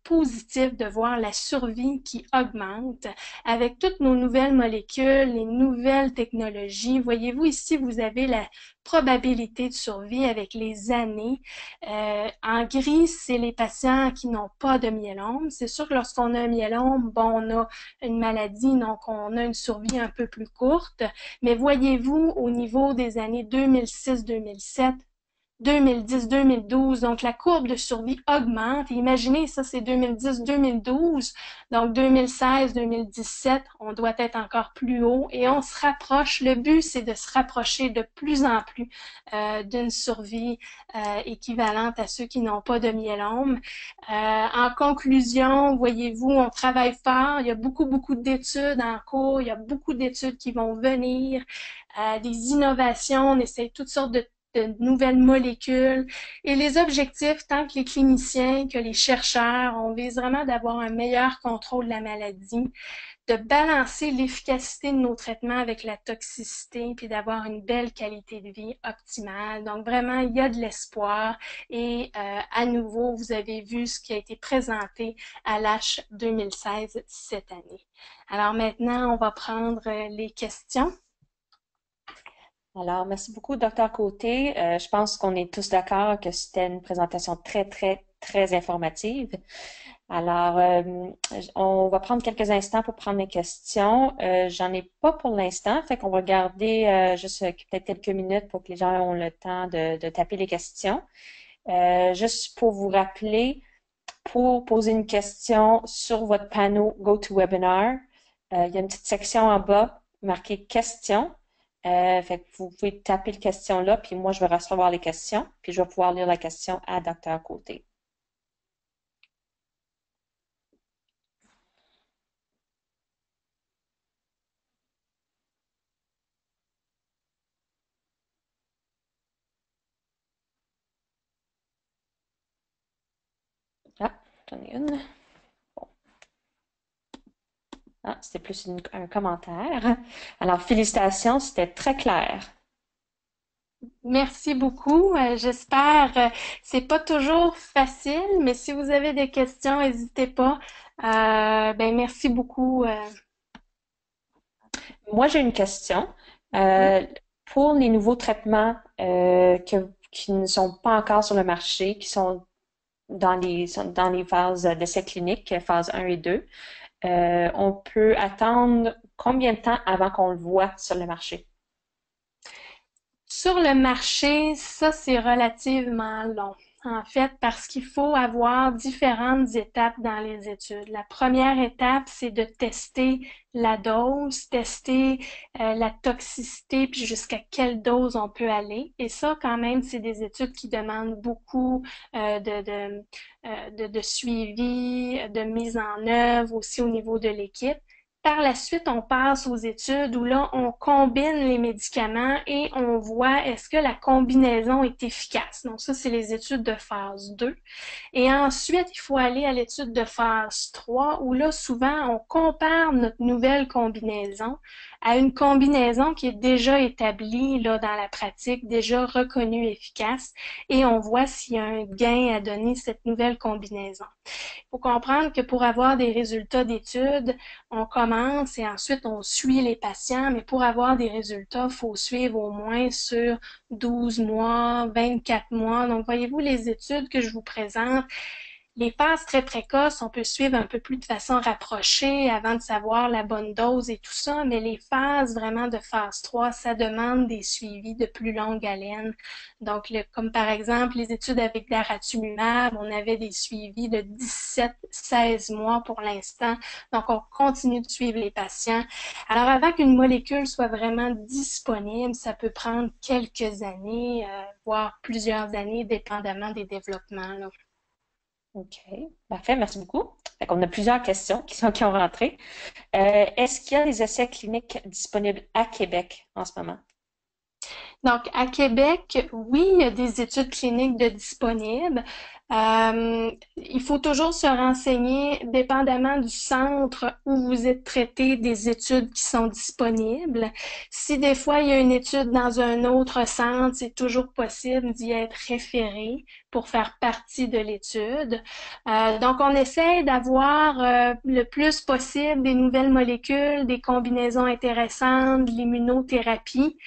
positif de voir la survie qui augmente avec toutes nos nouvelles molécules, les nouvelles technologies. Voyez-vous ici, vous avez la probabilité de survie avec les années. En gris, c'est les patients qui n'ont pas de myélome. C'est sûr que lorsqu'on a un myélome, bon, on a une maladie, donc on a une survie un peu plus courte. Mais voyez-vous, au niveau des années 2006-2007, 2010-2012, donc la courbe de survie augmente. Et imaginez, ça c'est 2010-2012, donc 2016-2017, on doit être encore plus haut et on se rapproche. Le but, c'est de se rapprocher de plus en plus d'une survie équivalente à ceux qui n'ont pas de myélome. En conclusion, voyez-vous, on travaille fort. Il y a beaucoup d'études en cours. Il y a beaucoup d'études qui vont venir, des innovations. On essaie toutes sortes de nouvelles molécules. Et les objectifs, tant que les cliniciens que les chercheurs, on vise vraiment d'avoir un meilleur contrôle de la maladie, de balancer l'efficacité de nos traitements avec la toxicité, puis d'avoir une belle qualité de vie optimale. Donc vraiment, il y a de l'espoir. Et à nouveau, vous avez vu ce qui a été présenté à l'H 2016 cette année. Alors maintenant, on va prendre les questions. Alors, merci beaucoup, Docteur Côté. Je pense qu'on est tous d'accord que c'était une présentation très informative. Alors, on va prendre quelques instants pour prendre les questions. J'en ai pas pour l'instant, fait qu'on va garder juste peut-être quelques minutes pour que les gens aient le temps de taper les questions. Juste pour vous rappeler, pour poser une question sur votre panneau GoToWebinar, il y a une petite section en bas marquée questions. Fait que vous pouvez taper la question là, puis moi je vais recevoir les questions, puis je vais pouvoir lire la question à Docteur Côté. Ah, j'en ai une. Bon. Ah, c'était plus un commentaire. Alors, félicitations, c'était très clair. Merci beaucoup. J'espère, c'est pas toujours facile, mais si vous avez des questions, n'hésitez pas. Ben merci beaucoup. Moi, j'ai une question. Oui. Euh, pour les nouveaux traitements qui ne sont pas encore sur le marché, qui sont dans les phases d'essai clinique, phase 1 et 2, on peut attendre combien de temps avant qu'on le voit sur le marché? Sur le marché, ça, c'est relativement long. En fait, parce qu'il faut avoir différentes étapes dans les études. La première étape, c'est de tester la dose, tester la toxicité, puis jusqu'à quelle dose on peut aller. Et ça, quand même, c'est des études qui demandent beaucoup de suivi, de mise en œuvre aussi au niveau de l'équipe. Par la suite, on passe aux études où là, on combine les médicaments et on voit est-ce que la combinaison est efficace. Donc ça, c'est les études de phase 2. Et ensuite, il faut aller à l'étude de phase 3 où là, souvent, on compare notre nouvelle combinaison à une combinaison qui est déjà établie là, dans la pratique, déjà reconnue efficace, et on voit s'il y a un gain à donner cette nouvelle combinaison. Il faut comprendre que pour avoir des résultats d'études, on commence et ensuite on suit les patients, mais pour avoir des résultats, il faut suivre au moins sur 12 mois, 24 mois. Donc, voyez-vous, les études que je vous présente, les phases très précoces, on peut suivre un peu plus de façon rapprochée avant de savoir la bonne dose et tout ça, mais les phases vraiment de phase 3, ça demande des suivis de plus longue haleine. Donc, comme par exemple les études avec daratumumab, on avait des suivis de 17-16 mois pour l'instant. Donc, on continue de suivre les patients. Alors, avant qu'une molécule soit vraiment disponible, ça peut prendre quelques années, voire plusieurs années, dépendamment des développements, là. OK, parfait, merci beaucoup. Fait qu'on a plusieurs questions qui ont rentré. Est-ce qu'il y a des essais cliniques disponibles à Québec en ce moment? Donc, à Québec, oui, il y a des études cliniques de disponibles. Il faut toujours se renseigner, dépendamment du centre où vous êtes traité, des études qui sont disponibles. Si des fois il y a une étude dans un autre centre, c'est toujours possible d'y être référé pour faire partie de l'étude. Donc, on essaie d'avoir le plus possible des nouvelles molécules, des combinaisons intéressantes, de l'immunothérapie.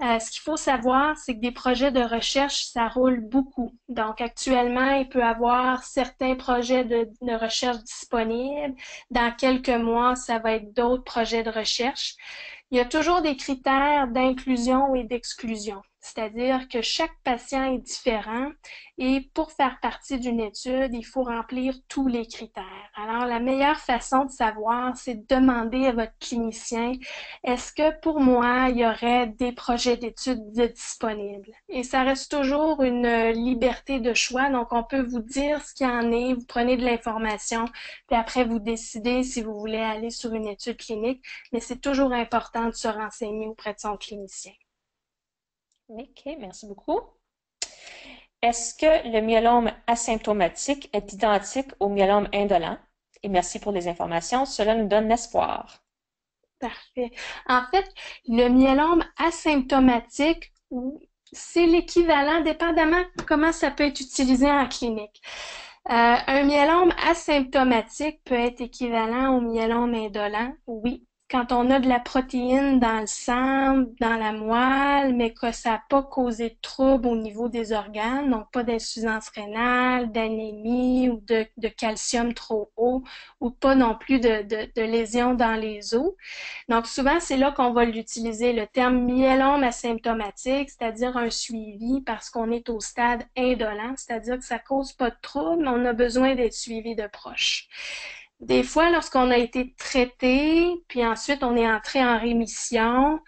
Ce qu'il faut savoir, c'est que des projets de recherche, ça roule beaucoup. Donc, actuellement, il peut y avoir certains projets de recherche disponibles. Dans quelques mois, ça va être d'autres projets de recherche. Il y a toujours des critères d'inclusion et d'exclusion, c'est-à-dire que chaque patient est différent et pour faire partie d'une étude, il faut remplir tous les critères. Alors, la meilleure façon de savoir, c'est de demander à votre clinicien, est-ce que pour moi, il y aurait des projets d'études disponibles? Et ça reste toujours une liberté de choix, donc on peut vous dire ce qu'il y en est, vous prenez de l'information, puis après vous décidez si vous voulez aller sur une étude clinique, mais c'est toujours important de se renseigner auprès de son clinicien. OK, merci beaucoup. Est-ce que le myélome asymptomatique est identique au myélome indolent? Et merci pour les informations, cela nous donne l'espoir. Parfait. En fait, le myélome asymptomatique, c'est l'équivalent, dépendamment comment ça peut être utilisé en clinique. Un myélome asymptomatique peut être équivalent au myélome indolent, oui. Quand on a de la protéine dans le sang, dans la moelle, mais que ça n'a pas causé de troubles au niveau des organes, donc pas d'insuffisance rénale, d'anémie ou de calcium trop haut, ou pas non plus de lésions dans les os. Donc souvent, c'est là qu'on va l'utiliser, le terme myélome asymptomatique, c'est-à-dire un suivi parce qu'on est au stade indolent, c'est-à-dire que ça cause pas de trouble, mais on a besoin d'être suivi de proche. Des fois, lorsqu'on a été traité, puis ensuite on est entré en rémission,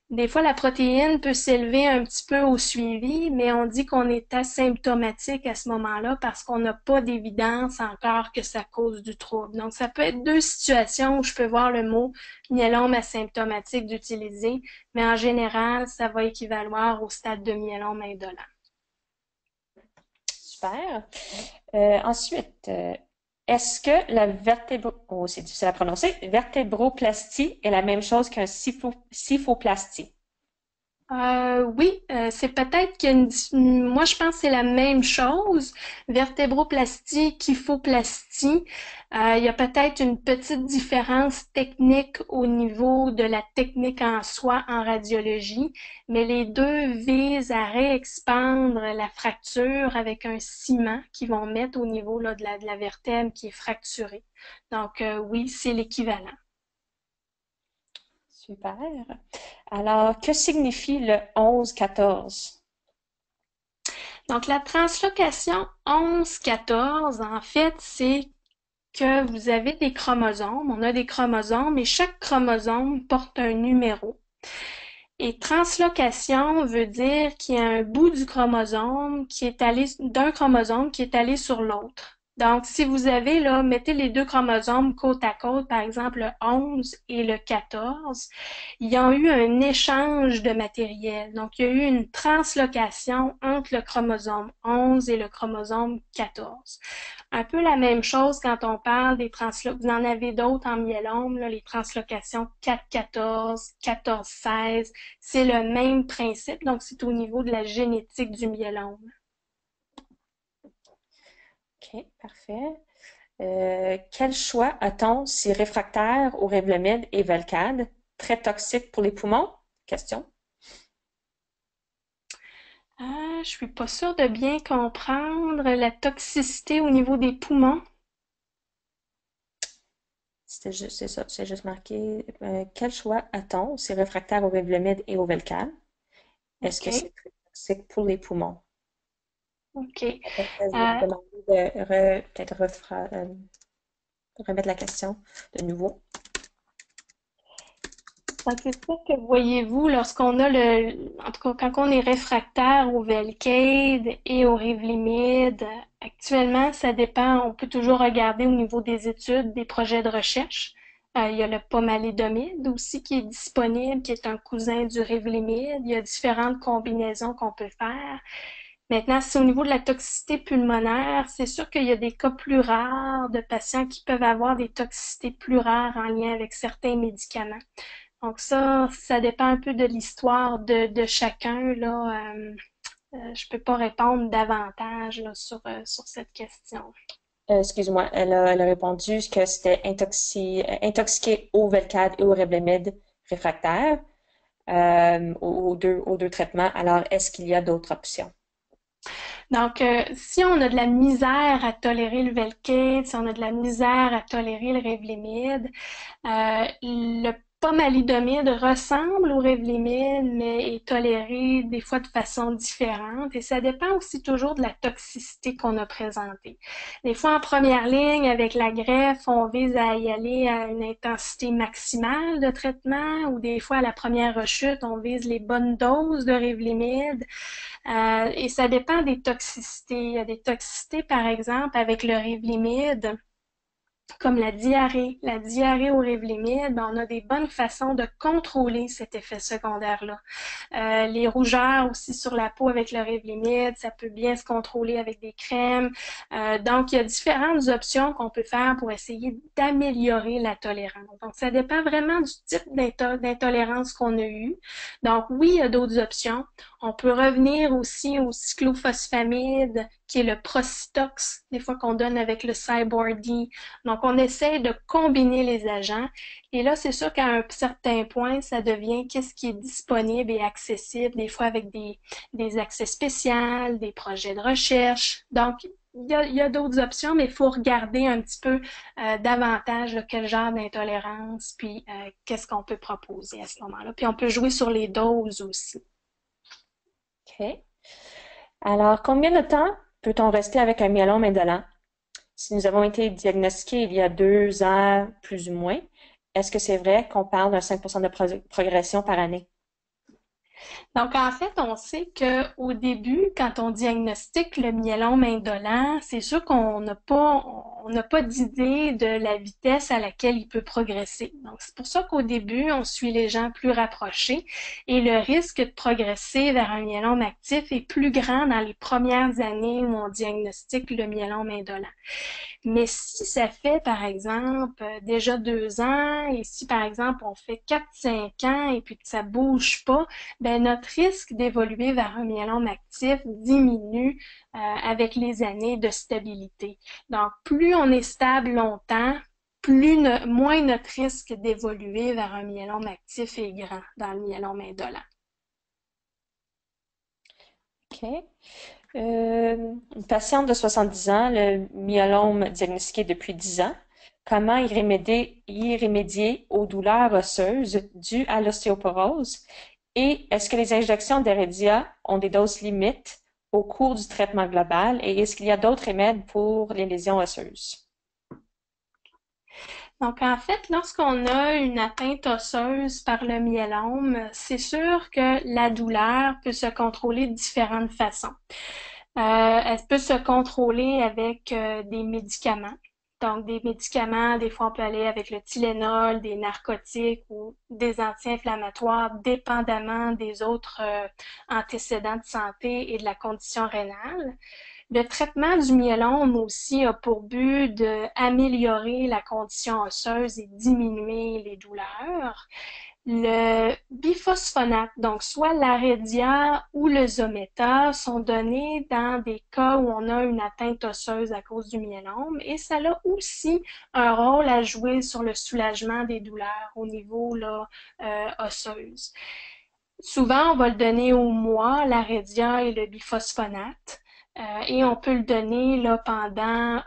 des fois la protéine peut s'élever un petit peu au suivi, mais on dit qu'on est asymptomatique à ce moment-là parce qu'on n'a pas d'évidence encore que ça cause du trouble. Donc, ça peut être deux situations où je peux voir le mot myélome asymptomatique d'utiliser, mais en général, ça va équivaloir au stade de myélome indolent. Super. Ensuite, Est-ce que la oh, c'est difficile à prononcer, vertébroplastie est la même chose qu'un kyphoplastie? Oui, c'est peut-être moi je pense que c'est la même chose, vertébroplastie, kyphoplastie. Il y a peut-être une petite différence technique au niveau de la technique en soi en radiologie, mais les deux visent à réexpandre la fracture avec un ciment qu'ils vont mettre au niveau là, de la vertèbre qui est fracturée. Donc oui, c'est l'équivalent. Super. Alors, que signifie le 11-14? Donc, la translocation 11-14, en fait, c'est que vous avez des chromosomes. On a des chromosomes et chaque chromosome porte un numéro. Et translocation veut dire qu'il y a un bout du chromosome qui est allé, d'un chromosome qui est allé sur l'autre. Donc, si vous avez là, mettez les deux chromosomes côte à côte, par exemple le 11 et le 14, il y a eu un échange de matériel. Donc, il y a eu une translocation entre le chromosome 11 et le chromosome 14. Un peu la même chose quand on parle des translocations. Vous en avez d'autres en myélome, là, les translocations 4-14, 14-16. C'est le même principe, donc c'est au niveau de la génétique du myélome. OK, parfait. Quel choix a-t-on si réfractaire au Revlimid et Velcade, très toxique pour les poumons? Question. Je suis pas sûre de bien comprendre la toxicité au niveau des poumons. C'est ça, c'est juste marqué. Quel choix a-t-on si réfractaire au Revlimid et au Velcade? Est-ce que OK. c'est très toxique pour les poumons? OK. Peut-être que je vais Euh, te demander de peut-être remettre la question de nouveau. Donc, c'est sûr que voyez-vous, lorsqu'on a en tout cas, quand on est réfractaire au Velcade et au Revlimid, actuellement, ça dépend, on peut toujours regarder au niveau des études, des projets de recherche. Il y a le pomalidomide aussi qui est disponible, qui est un cousin du Revlimid. Il y a différentes combinaisons qu'on peut faire. Maintenant, si au niveau de la toxicité pulmonaire, c'est sûr qu'il y a des cas plus rares de patients qui peuvent avoir des toxicités plus rares en lien avec certains médicaments. Donc ça dépend un peu de l'histoire de chacun, là. Je peux pas répondre davantage là, sur cette question. Excuse-moi, elle a répondu que c'était intoxiqué au Velcade et au Revlimid réfractaire aux deux traitements. Alors, est-ce qu'il y a d'autres options? Donc, si on a de la misère à tolérer le Velcade, si on a de la misère à tolérer le Revlimid, le pomalidomide ressemble au Revlimid, mais est toléré des fois de façon différente et ça dépend aussi toujours de la toxicité qu'on a présentée. Des fois, en première ligne, avec la greffe, on vise à y aller à une intensité maximale de traitement ou des fois, à la première rechute, on vise les bonnes doses de Revlimid. Et ça dépend des toxicités. Il y a des toxicités, par exemple, avec le Revlimid, comme la diarrhée. La diarrhée au Revlimid, ben, on a des bonnes façons de contrôler cet effet secondaire-là. Les rougeurs aussi sur la peau avec le Revlimid, ça peut bien se contrôler avec des crèmes. Donc, il y a différentes options qu'on peut faire pour essayer d'améliorer la tolérance. Donc, ça dépend vraiment du type d'intolérance qu'on a eu. Donc, oui, il y a d'autres options. On peut revenir aussi au cyclophosphamide, qui est le Procitox, des fois qu'on donne avec le Cybordi. Donc, on essaie de combiner les agents. Et là, c'est sûr qu'à un certain point, ça devient qu'est-ce qui est disponible et accessible, des fois avec des accès spéciaux, des projets de recherche. Donc, il y a d'autres options, mais il faut regarder un petit peu davantage là, quel genre d'intolérance, puis qu'est-ce qu'on peut proposer à ce moment-là. Puis on peut jouer sur les doses aussi. OK. Alors, combien de temps peut-on rester avec un myélome indolent? Si nous avons été diagnostiqués il y a 2 ans, plus ou moins, est-ce que c'est vrai qu'on parle d'un 5% de progression par année? Donc, en fait, on sait que au début, quand on diagnostique le myélome indolent, c'est sûr on n'a pas d'idée de la vitesse à laquelle il peut progresser. Donc, c'est pour ça qu'au début, on suit les gens plus rapprochés et le risque de progresser vers un myélome actif est plus grand dans les premières années où on diagnostique le myélome indolent. Mais si ça fait, par exemple, déjà 2 ans, et si, par exemple, on fait 4, 5 ans et puis que ça bouge pas, ben notre risque d'évoluer vers un myélome actif diminue avec les années de stabilité. Donc, plus on est stable longtemps, moins notre risque d'évoluer vers un myélome actif est grand dans le myélome indolent. OK. Une patiente de 70 ans, le myélome diagnostiqué depuis 10 ans. Comment y remédier aux douleurs osseuses dues à l'ostéoporose? Et est-ce que les injections d'Heredia ont des doses limites au cours du traitement global? Et est-ce qu'il y a d'autres remèdes pour les lésions osseuses? Donc, en fait, lorsqu'on a une atteinte osseuse par le myélome, c'est sûr que la douleur peut se contrôler de différentes façons. Elle peut se contrôler avec des médicaments. Donc, des médicaments, des fois, on peut aller avec le Tylenol, des narcotiques ou des anti-inflammatoires, dépendamment des autres antécédents de santé et de la condition rénale. Le traitement du myélome aussi a pour but d'améliorer la condition osseuse et diminuer les douleurs. Le biphosphonate, donc soit l'Aredia ou le Zometa, sont donnés dans des cas où on a une atteinte osseuse à cause du myélome et ça a aussi un rôle à jouer sur le soulagement des douleurs au niveau là, osseuse. Souvent, on va le donner au mois, l'Aredia et le biphosphonate. Et on peut le donner là, pendant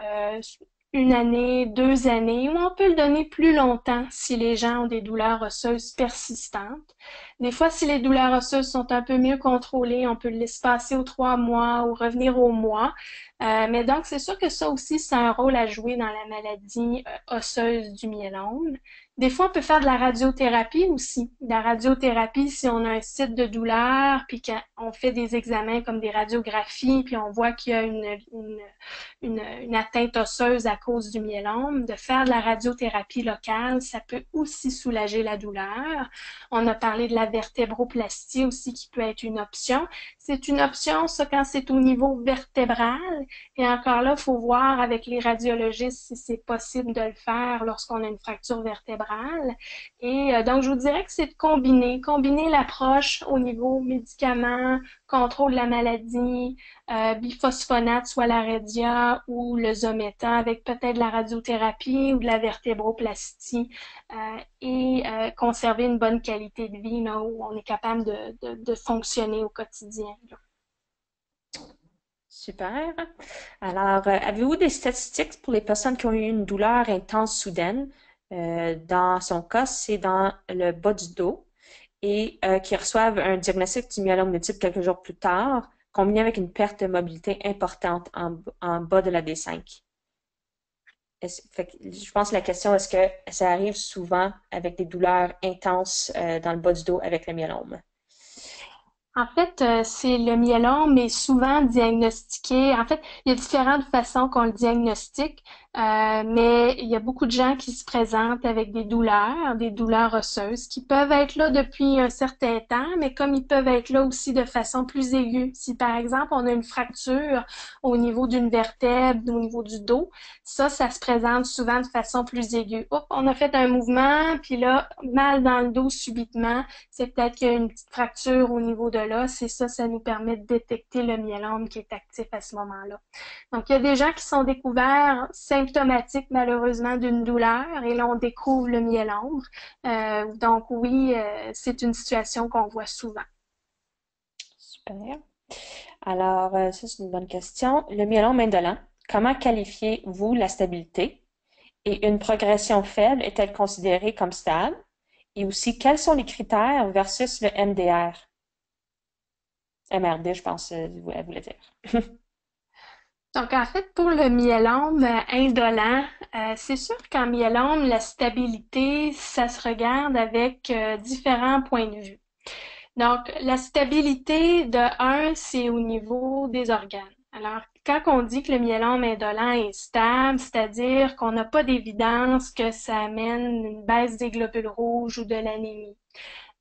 1 année, 2 années, ou on peut le donner plus longtemps si les gens ont des douleurs osseuses persistantes. Des fois, si les douleurs osseuses sont un peu mieux contrôlées, on peut le laisser passer aux 3 mois ou revenir au mois. Mais donc, c'est sûr que ça aussi, c'est un rôle à jouer dans la maladie osseuse du myélome. Des fois, on peut faire de la radiothérapie aussi. La radiothérapie, si on a un site de douleur, puis qu'on fait des examens comme des radiographies, puis on voit qu'il y a une atteinte osseuse à cause du myélome, de faire de la radiothérapie locale, ça peut aussi soulager la douleur. On a parlé de la vertébroplastie aussi qui peut être une option. C'est une option, ça, quand c'est au niveau vertébral. Et encore là, il faut voir avec les radiologistes si c'est possible de le faire lorsqu'on a une fracture vertébrale. Et donc, je vous dirais que c'est de combiner l'approche au niveau médicaments, contrôle de la maladie, biphosphonate, soit l'Aredia ou le Zometa, avec peut-être de la radiothérapie ou de la vertébroplastie, et conserver une bonne qualité de vie là, où on est capable de fonctionner au quotidien. Là. Super. Alors, avez-vous des statistiques pour les personnes qui ont eu une douleur intense soudaine? Dans son cas, c'est dans le bas du dos et qui reçoivent un diagnostic du myélome multiple quelques jours plus tard, combiné avec une perte de mobilité importante en bas de la D5. Je pense que la question, est-ce que ça arrive souvent avec des douleurs intenses dans le bas du dos avec le myélome? En fait, c'est le myélome est souvent diagnostiqué. En fait, il y a différentes façons qu'on le diagnostique, mais il y a beaucoup de gens qui se présentent avec des douleurs osseuses, qui peuvent être là depuis un certain temps, mais comme ils peuvent être là aussi de façon plus aiguë. Si par exemple on a une fracture au niveau d'une vertèbre, au niveau du dos, ça se présente souvent de façon plus aiguë. Oups, on a fait un mouvement, puis là, mal dans le dos subitement, c'est peut-être qu'il y a une petite fracture au niveau de l'os et ça nous permet de détecter le myélome qui est actif à ce moment-là. Donc, il y a des gens qui sont découverts symptomatiques malheureusement d'une douleur et là, on découvre le myélome. Donc, oui, c'est une situation qu'on voit souvent. Super. Alors, ça, c'est une bonne question. Le myélome indolent, comment qualifiez-vous la stabilité? Et une progression faible est-elle considérée comme stable? Et aussi, quels sont les critères versus le MDR? MRD, je pense, elle voulait dire. Donc, en fait, pour le myélome indolent, c'est sûr qu'en myélome, la stabilité, ça se regarde avec différents points de vue. Donc, la stabilité de un, c'est au niveau des organes. Alors, quand on dit que le myélome indolent est stable, c'est-à-dire qu'on n'a pas d'évidence que ça amène une baisse des globules rouges ou de l'anémie.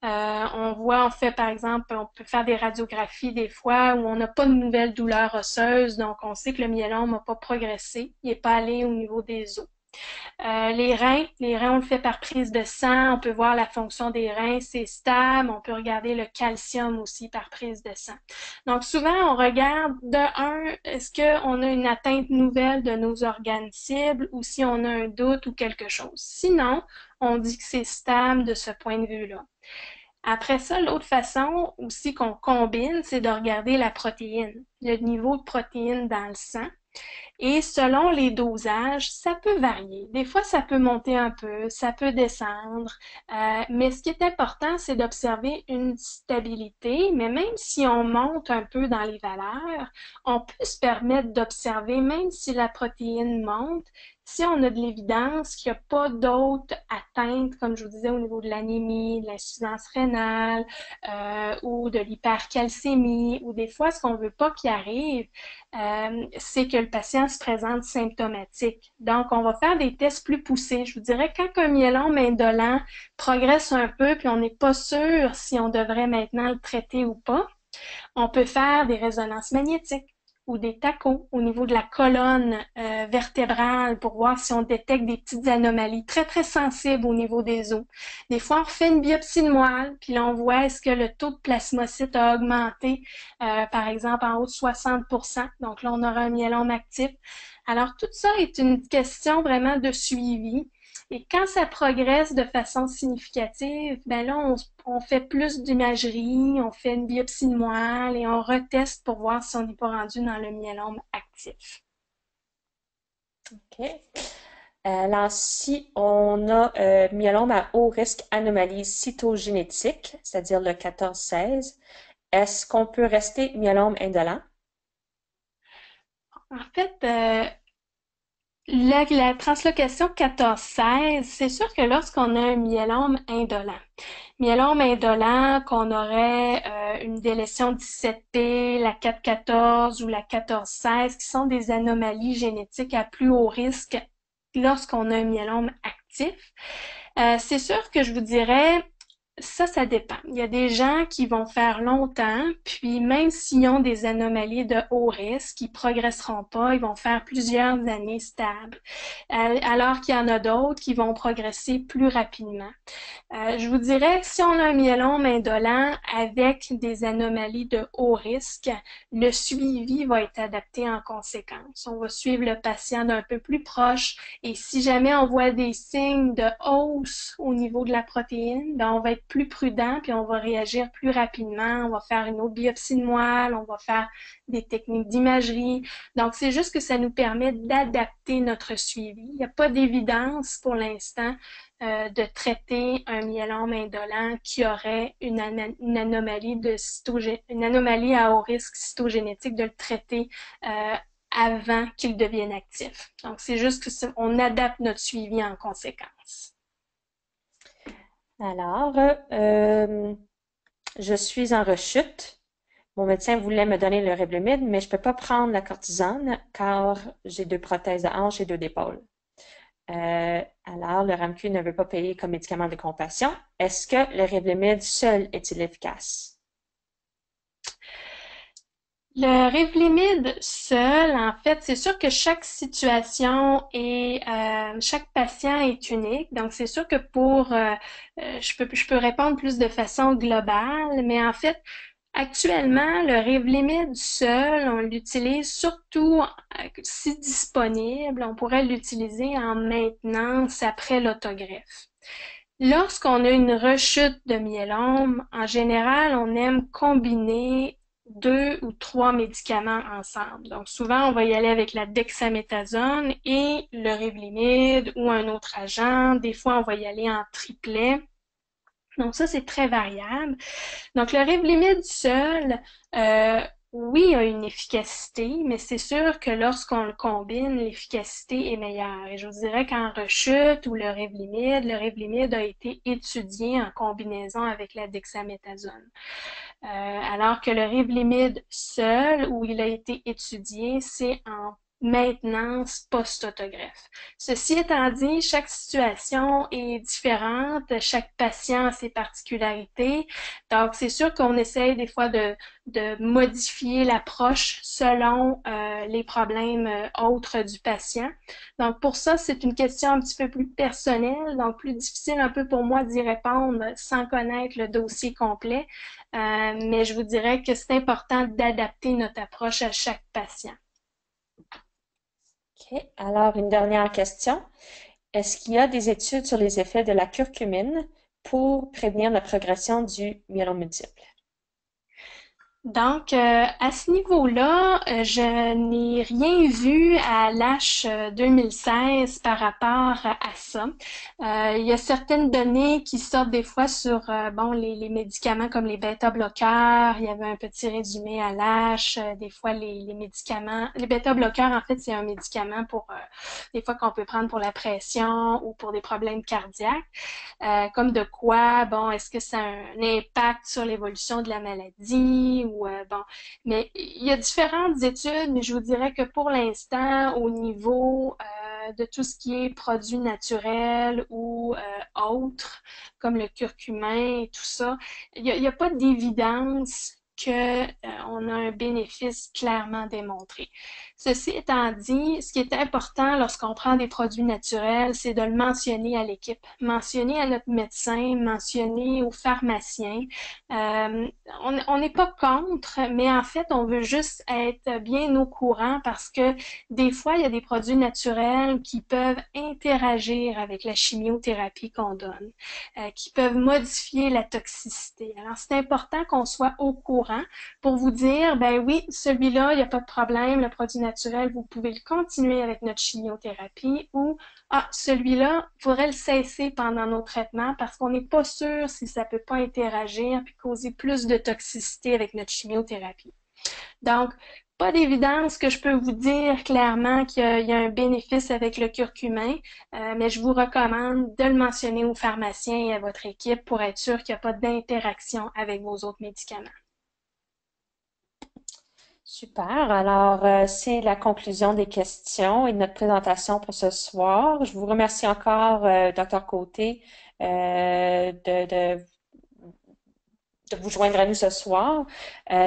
On fait par exemple, on peut faire des radiographies des fois où on n'a pas de nouvelles douleurs osseuses, donc on sait que le myélome n'a pas progressé, il n'est pas allé au niveau des os. Les reins, on le fait par prise de sang. On peut voir la fonction des reins, c'est stable. On peut regarder le calcium aussi par prise de sang. Donc, souvent, on regarde de un, est-ce qu'on a une atteinte nouvelle de nos organes cibles ou si on a un doute ou quelque chose. Sinon, on dit que c'est stable de ce point de vue-là. Après ça, l'autre façon aussi qu'on combine, c'est de regarder la protéine, le niveau de protéines dans le sang. Et selon les dosages, ça peut varier. Des fois, ça peut monter un peu, ça peut descendre. Mais ce qui est important, c'est d'observer une stabilité. Mais même si on monte un peu dans les valeurs, on peut se permettre d'observer, même si la protéine monte, si on a de l'évidence qu'il n'y a pas d'autres atteintes, comme je vous disais, au niveau de l'anémie, de l'insuffisance rénale, ou de l'hypercalcémie, ou des fois, ce qu'on veut pas qu'il arrive, c'est que le patient se présente symptomatique. Donc, on va faire des tests plus poussés. Je vous dirais, quand un myélome indolent progresse un peu, puis on n'est pas sûr si on devrait maintenant le traiter ou pas, on peut faire des résonances magnétiques ou des tachos au niveau de la colonne vertébrale pour voir si on détecte des petites anomalies très, très sensibles au niveau des os. Des fois, on refait une biopsie de moelle, puis là, on voit est-ce que le taux de plasmocytes a augmenté, par exemple, en haut de 60%. Donc là, on aura un myélome actif. Alors, tout ça est une question vraiment de suivi. Et quand ça progresse de façon significative, ben là, on fait plus d'imagerie, on fait une biopsie de moelle et on reteste pour voir si on n'est pas rendu dans le myélome actif. OK. Alors, si on a myélome à haut risque anomalie cytogénétique, c'est-à-dire le 14-16, est-ce qu'on peut rester myélome indolent? En fait, la translocation 14-16, c'est sûr que lorsqu'on a un myélome indolent, qu'on aurait une délétion 17p, la 4-14 ou la 14-16, qui sont des anomalies génétiques à plus haut risque lorsqu'on a un myélome actif, c'est sûr que je vous dirais, ça dépend. Il y a des gens qui vont faire longtemps, puis même s'ils ont des anomalies de haut risque, ils progresseront pas, ils vont faire plusieurs années stables. Alors qu'il y en a d'autres qui vont progresser plus rapidement. Je vous dirais que si on a un myélome indolent avec des anomalies de haut risque, le suivi va être adapté en conséquence. On va suivre le patient d'un peu plus proche et si jamais on voit des signes de hausse au niveau de la protéine, ben on va être plus prudent puis on va réagir plus rapidement. On va faire une autre biopsie de moelle, on va faire des techniques d'imagerie. Donc, c'est juste que ça nous permet d'adapter notre suivi. Il n'y a pas d'évidence pour l'instant de traiter un myélome indolent qui aurait une anomalie une anomalie à haut risque cytogénétique, de le traiter avant qu'il devienne actif. Donc, c'est juste que on adapte notre suivi en conséquence. Alors, je suis en rechute. Mon médecin voulait me donner le Revlimid, mais je peux pas prendre la cortisone car j'ai deux prothèses de hanche et deux d'épaules. Alors, le RAMQ ne veut pas payer comme médicament de compassion. Est-ce que le Revlimid seul est-il efficace? Le Revlimid seul, en fait, c'est sûr que chaque situation et chaque patient est unique. Donc, c'est sûr que je peux répondre plus de façon globale, mais en fait, actuellement, le Revlimid seul, on l'utilise surtout si disponible. On pourrait l'utiliser en maintenance après l'autogreffe. Lorsqu'on a une rechute de myélome, en général, on aime combiner deux ou trois médicaments ensemble. Donc, souvent, on va y aller avec la dexaméthasone et le Revlimid ou un autre agent. Des fois, on va y aller en triplet. Donc, ça, c'est très variable. Donc, le Revlimid seul oui, a une efficacité, mais c'est sûr que lorsqu'on le combine, l'efficacité est meilleure. Et je vous dirais qu'en rechute ou le Revlimid a été étudié en combinaison avec la dexaméthasone. Alors que le Revlimid seul, où il a été étudié, c'est en maintenance post-autogreffe. Ceci étant dit, chaque situation est différente, chaque patient a ses particularités. Donc, c'est sûr qu'on essaye des fois de modifier l'approche selon les problèmes autres du patient. Donc, pour ça, c'est une question un petit peu plus personnelle, donc plus difficile un peu pour moi d'y répondre sans connaître le dossier complet. Mais je vous dirais que c'est important d'adapter notre approche à chaque patient. OK. Alors, une dernière question. Est-ce qu'il y a des études sur les effets de la curcumine pour prévenir la progression du myélome multiple? Donc, à ce niveau-là, je n'ai rien vu à l'H 2016 par rapport à ça. Il y a certaines données qui sortent des fois sur bon les médicaments comme les bêta-bloqueurs. Il y avait un petit résumé à l'H. Des fois, les médicaments... Les bêta-bloqueurs, en fait, c'est un médicament pour des fois qu'on peut prendre pour la pression ou pour des problèmes cardiaques. Comme de quoi, bon, est-ce que ça a un impact sur l'évolution de la maladie ou bon, mais il y a différentes études, mais je vous dirais que pour l'instant, au niveau de tout ce qui est produits naturels ou autres, comme le curcumin et tout ça, il y a pas d'évidence que on a un bénéfice clairement démontré. Ceci étant dit, ce qui est important lorsqu'on prend des produits naturels, c'est de le mentionner à l'équipe, mentionner à notre médecin, mentionner au pharmacien. Euh, on n'est pas contre, mais en fait, on veut juste être bien au courant parce que des fois, il y a des produits naturels qui peuvent interagir avec la chimiothérapie qu'on donne, qui peuvent modifier la toxicité. Alors, c'est important qu'on soit au courant pour vous dire, ben oui, celui-là, il n'y a pas de problème, le produit naturel, vous pouvez le continuer avec notre chimiothérapie ou, ah, celui-là, il faudrait le cesser pendant nos traitements parce qu'on n'est pas sûr si ça peut pas interagir puis causer plus de toxicité avec notre chimiothérapie. Donc, pas d'évidence que je peux vous dire clairement qu'il y a un bénéfice avec le curcumin, mais je vous recommande de le mentionner au pharmacien et à votre équipe pour être sûr qu'il n'y a pas d'interaction avec vos autres médicaments. Super. Alors, c'est la conclusion des questions et de notre présentation pour ce soir. Je vous remercie encore, Dr. Côté, de vous joindre à nous ce soir.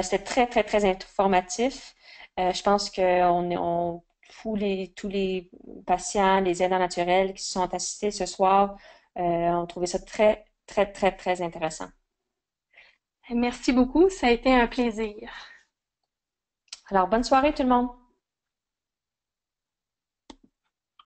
C'était très, très, très informatif. Je pense que tous les patients, les aidants naturels qui se sont assistés ce soir, ont trouvé ça très, très, très, très intéressant. Merci beaucoup, ça a été un plaisir. Alors, bonne soirée tout le monde.